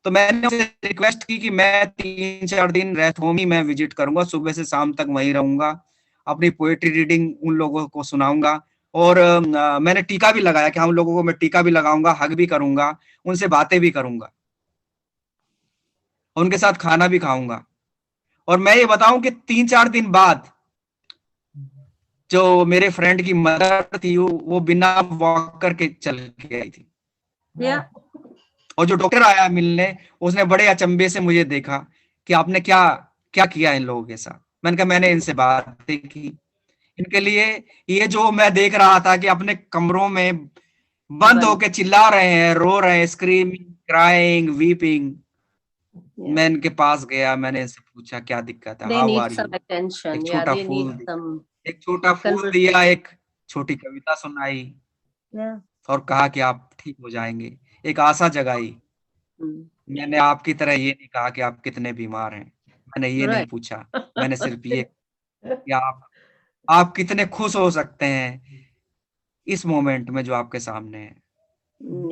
तो मैंने उसे रिक्वेस्ट की कि मैं 3-4 दिन रेस्ट होम ही मैं विजिट करूंगा, सुबह से शाम तक वहीं रहूंगा, अपनी पोएट्री रीडिंग उन लोगों को सुनाऊंगा, और मैंने टीका भी लगाया कि हम लोगों को मैं टीका भी लगाऊंगा, हग भी करूंगा, उनसे बातें भी करूंगा, उनके साथ खाना भी खाऊंगा। और मैं ये बताऊं कि 3-4 दिन बाद जो मेरे फ्रेंड की मदर थी वो बिना वॉक करके चल के आई थी। Yeah. और जो डॉक्टर आया मिलने, उसने बड़े अचंभे से मुझे देखा कि आपने क्या क्या किया इन लोगों के साथ। मैंने कहा मैंने इनसे बातें की, इनके लिए ये जो मैं देख रहा था कि अपने कमरों में बंद होके चिल्ला रहे हैं, रो रहे हैं, स्क्रीमिंग, क्राइंग, वीपिंग, Yeah. मैं इनके पास गया, मैंने इनसे पूछा क्या दिक्कत है, They how need are some you. attention. एक Yeah, छोटा they फूल need some एक छोटा फूल conversation. दिया, एक छोटी कविता सुनाई, Yeah. और कहा कि आप ठीक हो जाएंगे, एक आशा जगाई। Mm. मैंने आपकी तरह ये नहीं कहा कि आप कितने बीमार हैं, मैंने ये नहीं Right. पूछा, मैंने सिर्फ ये कि आप कितने खुश हो सकते हैं इस मोमेंट में जो आपके सामने है।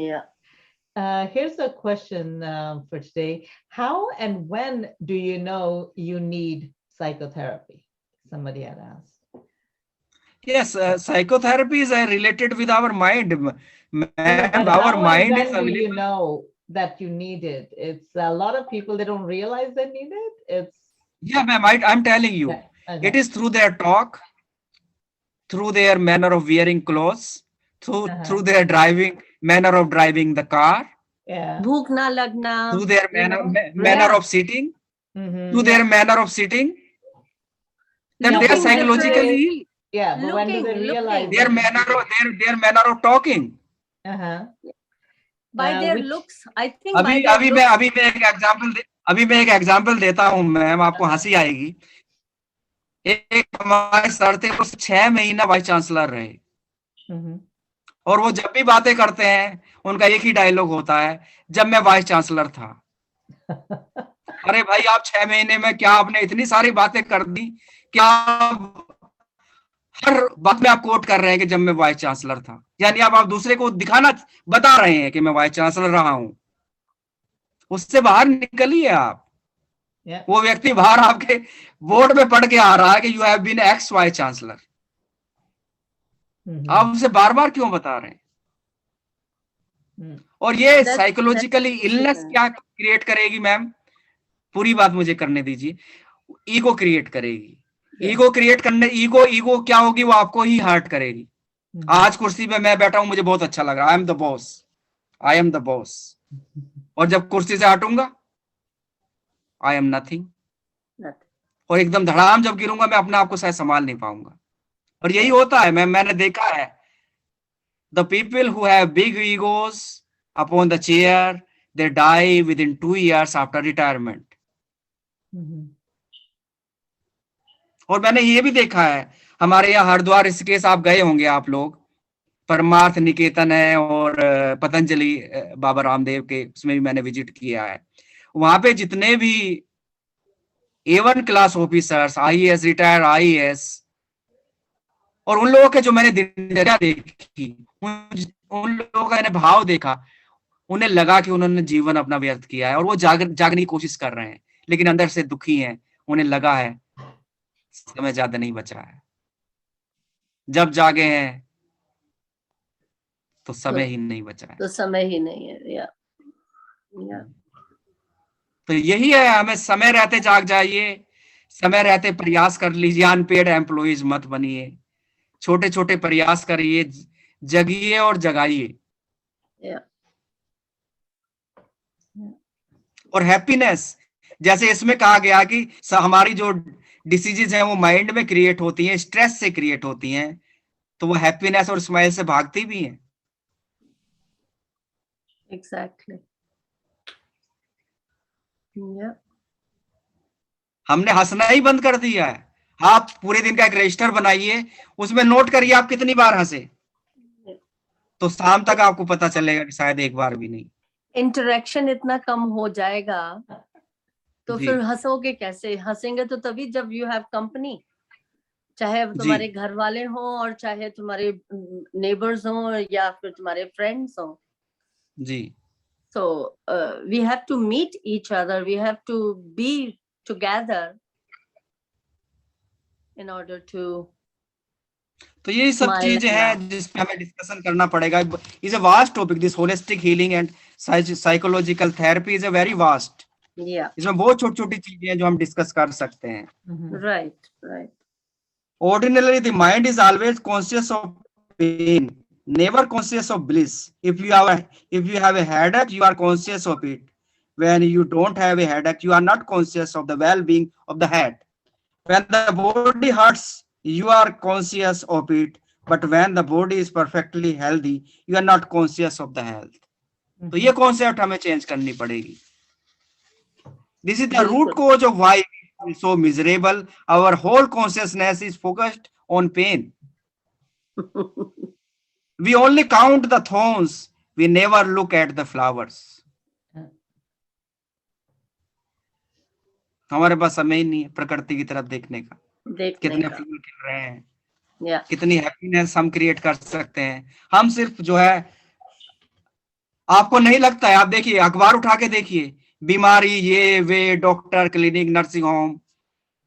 Yeah. Here's a question for today. How and when do you know you need psychotherapy? Somebody had asked. Yes, psychotherapy is related with our mind. But Our how and mind is when do you available. know that you need it? It's a lot of people, they don't realize they need it. It's Yeah, ma'am, I'm telling you, okay. it is through their talk, through their manner of wearing clothes, through their manner of driving the car, Yeah. भूख ना लगना. through their you know? manner Yeah. of sitting, Mhm. through their manner of sitting, that they are Looking psychologically different. ill. Yeah, but when do they realize Their that? their manner of talking. Uh-huh. By their which- looks, I think by their अभी मैं एक example देता हूँ ma'am, आपको हंसी आएगी। एक हमारे सर थे, वो 6 महीना वाइस चांसलर रहे, Mhm. और वो जब भी बातें करते हैं उनका एक ही डायलॉग होता है, जब मैं वाइस चांसलर था। अरे भाई, आप 6 महीने में क्या आपने इतनी सारी बातें कर दी, क्या हर बात में आप कोट कर रहे हैं कि जब मैं वाइस चांसलर था, यानी आप दूसरे को दिखाना बता रहे हैं कि मैं वाइस चांसलर रहा हूं। उससे बाहर निकलिए आप। Yeah. वो व्यक्ति बाहर आपके बोर्ड में पढ़ के आ रहा है कि you have been ex vice chancellor, Mhm. आप उसे बार बार क्यों बता रहे हैं? Mm. और ये That's- साइकोलॉजिकली इलनेस yeah. क्या क्रिएट करेगी मैम? पूरी बात मुझे करने दीजिए। ईगो क्रिएट करेगी। Yeah. ईगो क्रिएट करने ईगो क्या होगी? वो आपको ही हर्ट करेगी। Mhm. आज कुर्सी पे मैं बैठा हूं, मुझे बहुत अच्छा लग रहा है, I am the boss, I am the boss. और जब कुर्सी से हटूंगा, आई एम नथिंग। Nothing. और एकदम धड़ाम जब गिरूंगा, मैं अपने आप को शायद संभाल नहीं पाऊंगा। और यही होता है, मैंने देखा है, the people who have big egos upon the chair, they die within 2 years after retirement. Mhm. और मैंने ये भी देखा है, हमारे यहाँ हरिद्वार ऋषिकेश आप गए होंगे आप लोग, परमार्थ निकेतन है, और पतंजलि बाबा रामदेव के, उसमें भी मैंने विजिट किया है। वहां पे जितने भी A1 class officers, IAS, retired IAS, और उन लोगों के जो मैंने दिनचर्या देखी, उन लोगों का मैंने भाव देखा, उन्हें लगा कि उन्होंने जीवन अपना व्यर्थ किया है, और वो जागने की कोशिश कर रहे हैं, लेकिन अंदर से दुखी हैं। उन्हें लगा है समय ज्यादा नहीं बचा है। जब जागे हैं तो समय ही नहीं बचा है। तो समय ही नहीं है। Yeah. Yeah. तो यही है, हमें समय रहते जाग जाइए, समय रहते प्रयास कर लीजिए, अनपेड एम्प्लॉइज मत बनिए, छोटे छोटे प्रयास करिए, जगिए और जगाइए। Yeah. और हैप्पीनेस, जैसे इसमें कहा गया कि हमारी जो डिसीजेज हैं वो माइंड में क्रिएट होती हैं, स्ट्रेस से क्रिएट होती हैं, तो वो हैप्पीनेस और स्माइल से भागती भी हैं। Exactly. Yeah. हमने हंसना ही बंद कर दिया है। आप पूरे दिन का एक रजिस्टर बनाइए, उसमें नोट करिए आप कितनी बार हंसे, तो शाम तक आपको पता चलेगा कि शायद एक बार भी नहीं। इंटरेक्शन इतना कम हो जाएगा तो जी फिर हंसोगे कैसे? हंसेंगे तो तभी जब यू हैव कंपनी, चाहे अब जी तुम्हारे घर वाले हों और चाहे तुम्हारे नेबर्स हों या फिर तुम्हारे फ्रेंड्स हों। जी। So we have to meet each other, we have to be together in order to तो ये सब smile चीजें and हैं laugh. जिस पे हमें डिस्कशन करना पड़ेगा। Is a vast topic, this holistic healing and psychological therapy is a very vast. Yeah, इसमें बहुत छोटी छोटी चीजें हैं जो हम डिस्कस कर सकते हैं। right, right. Ordinarily, the mind is always conscious of pain, never conscious of bliss. If you have a headache, you are conscious of it. When you don't have a headache, you are not conscious of the well-being of the head. When the body hurts, you are conscious of it. But when the body is perfectly healthy, you are not conscious of the health. तो ये concept हमें change करनी पड़ेगी। This is the root cause of why we feel so miserable. Our whole consciousness is focused on pain. We only count the thorns. We never look at the flowers. हमारे पास समय ही नहीं है प्रकृति की तरफ देखने का, कितने फूल खिल रहे हैं, कितनी हैप्पीनेस हम क्रिएट कर सकते हैं। हम सिर्फ जो है, आपको नहीं लगता है, आप देखिए अखबार उठा के देखिए, बीमारी, ये वे, doctor, clinic, nursing home,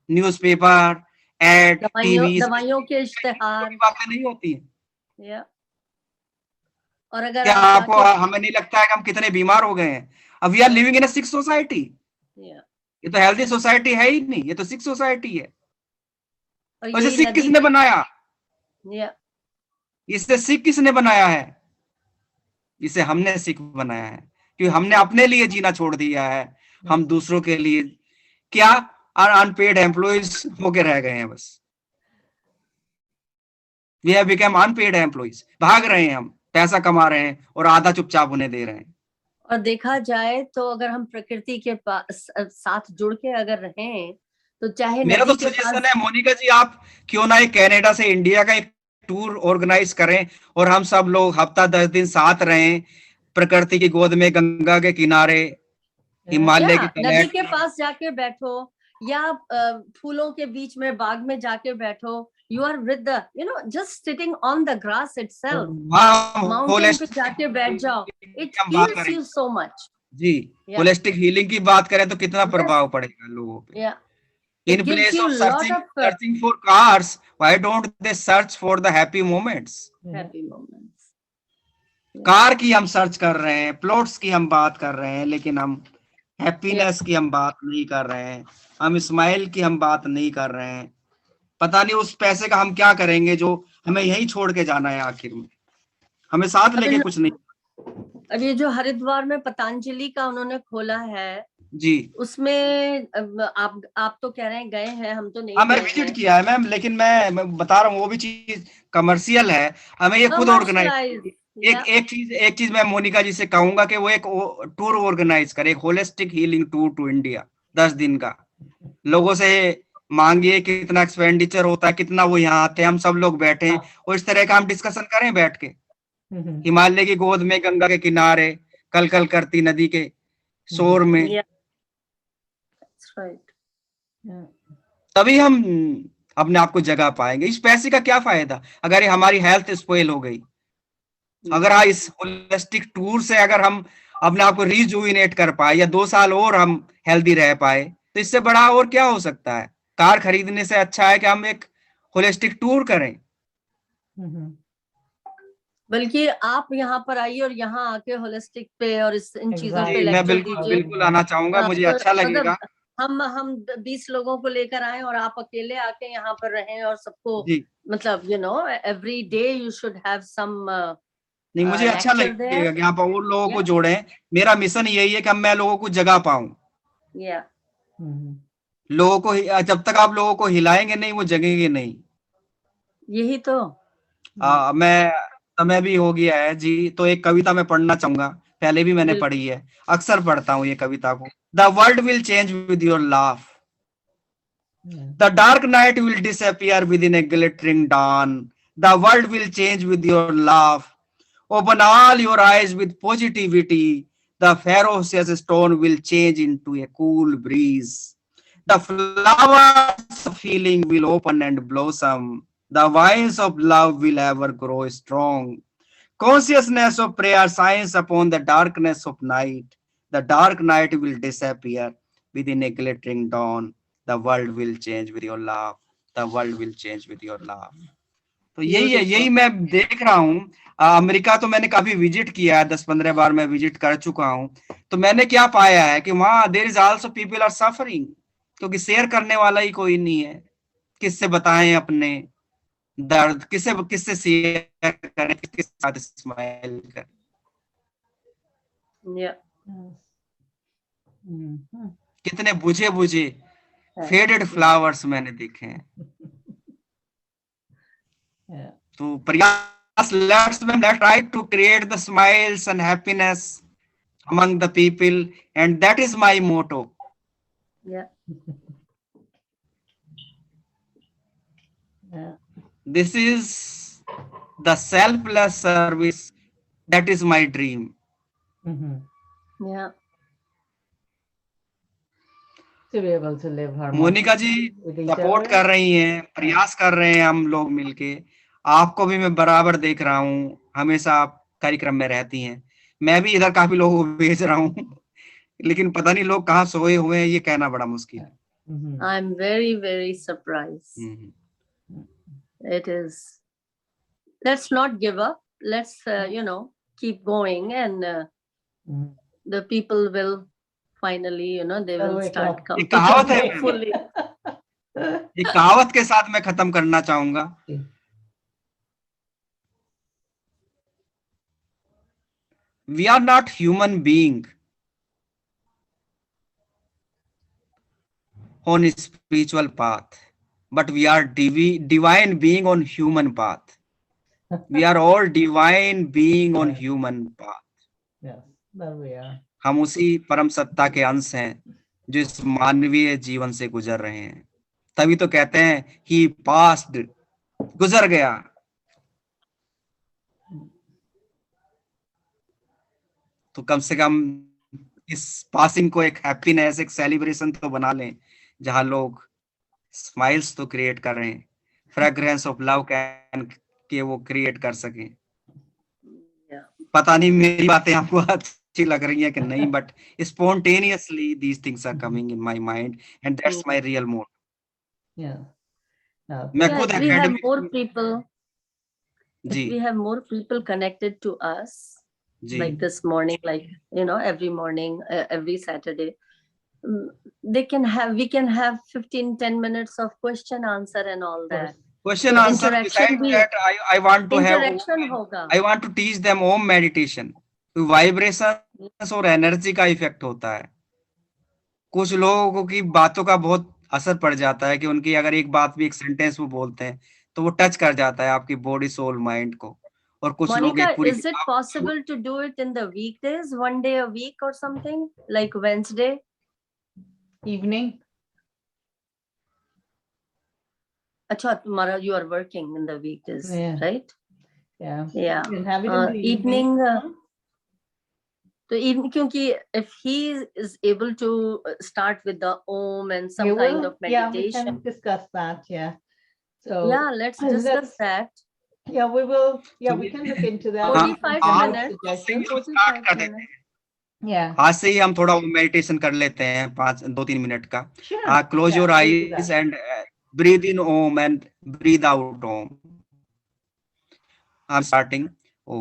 newspaper, ad, TV, दवाइयों के इश्तेहार, बातें नहीं होती हैं। और अगर क्या आपको, हमें नहीं लगता है कि हम कितने बीमार हो गए हैं? अब we are living in a sick society. ये तो हेल्दी सोसाइटी है ही नहीं, ये तो सिक सोसाइटी है। और इसे सिक किसने बनाया? इसे सिक किसने बनाया है? इसे हमने सिक बनाया है, क्योंकि हमने अपने लिए जीना छोड़ दिया है। हम दूसरों के लिए क्या अनपेड एम्प्लॉइज होके रह गए हैं बस। We have become unpaid employees. भाग रहे हैं, हम पैसा कमा रहे हैं और आधा चुपचाप उन्हें दे रहे हैं। और देखा जाए तो अगर हम प्रकृति के साथ जुड़ के अगर रहें तो चाहे मेरा तो सजेशन है मोनिका जी, आप क्यों ना एक कनाडा से इंडिया का एक टूर ऑर्गेनाइज करें और हम सब लोग हफ्ता 10 दिन साथ रहें, प्रकृति की गोद में, गंगा के किनारे, हिमालय की नदी के पास जाके बैठो या फूलों के बीच में बाग में जाके बैठो। You are with the, just sitting on the grass itself. Mountain पे जाके बैठ जाओ, it heals you so much. जी, होलिस्टिक हीलिंग की बात करें तो कितना प्रभाव पड़ेगा लोगों पे। In place of searching for cars, why don't they search for the happy moments? Happy moments. Car की हम सर्च कर रहे हैं, प्लॉट्स की हम बात कर रहे हैं, लेकिन हम हैप्पीनेस की हम बात नहीं कर रहे हैं, हम स्माइल की हम बात नहीं कर रहे हैं। पता नहीं उस पैसे का हम क्या करेंगे जो हमें यहीं छोड़ के जाना है, आखिर में हमें साथ लेके कुछ नहीं। अब ये जो हरिद्वार में पतंजलि का उन्होंने खोला है जी, उसमें आप तो कह रहे हैं गए हैं, हम तो नहीं। हाँ, मैं विजिट किया है मैम, लेकिन मैं बता रहा हूँ वो भी चीज कमर्शियल है, हमें ये खुद ऑर्गेनाइज। एक चीज मैं मोनिका जी से कहूंगा कि वो एक टूर ऑर्गेनाइज करे, एक holistic healing tour to India, 10 दिन का। लोगों से मांगिए कितना एक्सपेंडिचर होता है, कितना वो यहाँ आते हैं, हम सब लोग बैठे और इस तरह का हम डिस्कशन करें बैठ के, हिमालय की गोद में, गंगा के किनारे, कल कल करती नदी के शोर में। तभी हम अपने आप को जगा पाएंगे। इस पैसे का क्या फायदा अगर हमारी हेल्थ स्पॉइल हो गई? अगर इस होलिस्टिक टूर से अगर हम अपने आप को रिजुविनेट कर पाए या 2 साल और हम हेल्दी रह पाए, तो इससे बड़ा और क्या हो सकता है? कार खरीदने से अच्छा है कि हम एक होलिस्टिक टूर करें। बल्कि आप यहाँ पर आइए और यहाँ आके होलिस्टिक पे और इन चीजों पे जी, मैं लेक्चर बिल्कुल दीजिए। बिल्कुल आना चाहूंगा, मुझे तो अच्छा मतलब लगेगा। हम 20 लोगों को लेकर आए और आप अकेले आके यहाँ पर रहें और सबको जी, मतलब every day you should have some नहीं मुझे अच्छा लेक्चर देयर। लगेगा कि आप और लोगों को Yeah. जोड़ें। मेरा मिशन यही है कि मैं लोगों को जगा पाऊं। या लोगों को जब तक आप लोगों को हिलाएंगे नहीं, वो जगेंगे नहीं। यही तो। मैं समय भी हो गया है जी, तो एक कविता मैं पढ़ना चाहूंगा, पहले भी मैंने बिल्कुल। पढ़ी है, अक्सर पढ़ता हूँ ये कविता को। The world will change with your laugh, the dark night will disappear with in A glittering dawn, the world will change with your laugh, open all your eyes with positivity, the ferocious stone will change into a cool breeze, the flowers of healing will open and blossom, the vines of love will ever grow strong, consciousness of prayer shines upon the darkness of night, the dark night will disappear within a glittering dawn, the world will change with your love, the world will change with your love. तो यही है, यही मैं देख रहा हूँ। America तो मैंने काफी विजिट किया है, 10-15 बार मैं विजिट कर चुका हूँ। तो मैंने क्या पाया है कि वहां there is also people are suffering, क्योंकि शेयर करने वाला ही कोई नहीं है। किससे बताएं अपने दर्द, किससे किससे शेयर करें, किसके साथ स्माइल करें। या कितने बुझे बुझे फेडेड फ्लावर्स मैंने देखे हैं। तो प्रयास, let's try to create the smiles and happiness among the people, and that is my motto. या This is the selfless service, that is my dream. या To be able to live Monika ji with each support other. कर रही हैं, प्रयास कर रहे हैं हम लोग मिलके। आपको भी मैं बराबर देख रहा हूँ, हमेशा आप कार्यक्रम में रहती हैं। मैं भी इधर काफी लोगों को भेज रहा हूँ, लेकिन पता नहीं लोग कहाँ सोए हुए हैं, ये कहना बड़ा मुश्किल है। I am very very surprised. It is. Let's not give up. Let's keep going, and the people will finally they They'll will wake start up. coming. एक कहावत है, Hopefully. एक कहावत के साथ मैं खत्म करना चाहूंगा। We are not human being on a spiritual path, but we are divine being on human path. We are all divine being on human path. Yes, there we are. हम उसी परम सत्ता के अंश हैं जो इस मानवीय जीवन से गुजर रहे हैं। तभी तो कहते हैं ही पास्ड, गुजर गया। तो कम से कम इस पासिंग को एक हैप्पीनेस, एक सेलिब्रेशन तो बना लें, जहां लोग स्माइल्स तो क्रिएट कर रहे हैं, फ्रेग्रेंस ऑफ लव कैन के वो क्रिएट कर सकें। पता नहीं मेरी बातें आपको अच्छी लग रही हैं कि नहीं, but spontaneously these things are coming in my mind and that's my real mode. मैं खुद we have academy more people. जी If we have more people connected to us, जी like this morning, like every morning, every Saturday, we can have 15-10 minutes of question answer and all that. Question So answer, interaction besides भी that I want to have interaction होगा. I want to teach them home meditation. Vibration और energy का effect होता है। कुछ लोगों की बातों का बहुत असर पड़ जाता है कि उनकी अगर एक बात भी, एक सेंटेंस वो बोलते हैं तो वो टच कर जाता है आपकी बॉडी, सोल, माइंड को। और कुछ लोग Monica, एक पूरी is it possible to do it in the weekdays, one day a week or something, like Wednesday evening? अच्छा, tomorrow you are working in the weekdays, right? Yeah. Yeah. You can have it in the evening. तो evening, क्योंकि if he is able to start with the Om and some kind of meditation. Yeah, we can discuss that. Yeah. So yeah, let's discuss that. Yeah, we will. Yeah, we can look into that. 45 minutes. Yeah. आज से ही हम थोड़ा meditation कर लेते हैं, 2-3 minute का। Close your eyes and breathe in Om and breathe out Om. I'm starting Om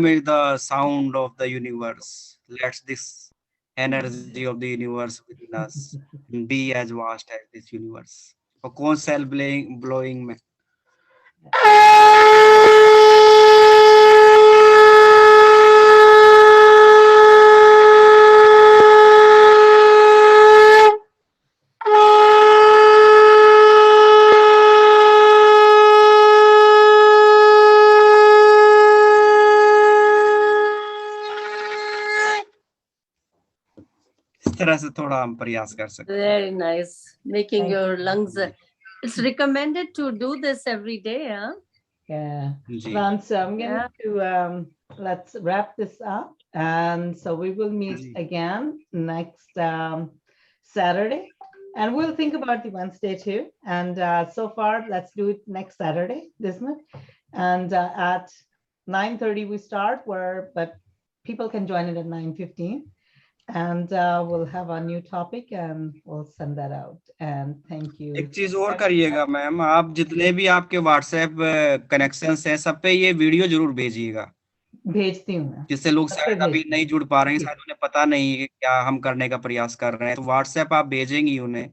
is the sound of the universe. Let this energy of the universe within us be as vast as this universe. और कौन cell blowing में इस तरह से थोड़ा हम प्रयास कर सकते हैं. Very nice. Making Thank your you. lungs. It's recommended to do this every day, huh? Yeah. Ji. Ron, so I'm going Yeah. to let's wrap this up. And so we will meet ji. again next Saturday. And we'll think about the Wednesday too. And so far, let's do it next Saturday, this month. And at 9:30 we start, but people can join it at 9:15. And we'll have a new topic and we'll send that out. And thank you. एक चीज और करिएगा ma'am, आप जितने भी आपके WhatsApp connection हैं सब पे ये वीडियो जरूर भेजिएगा, भेजती हूँ मैं, जिससे लोग सब पे शायद अभी भेजती नहीं जुड़ पा रहे हैं, जी। शायद उन्हें पता नहीं है कि क्या हम करने का प्रयास कर रहे हैं, तो व्हाट्सएप आप भेजेंगी उन्हें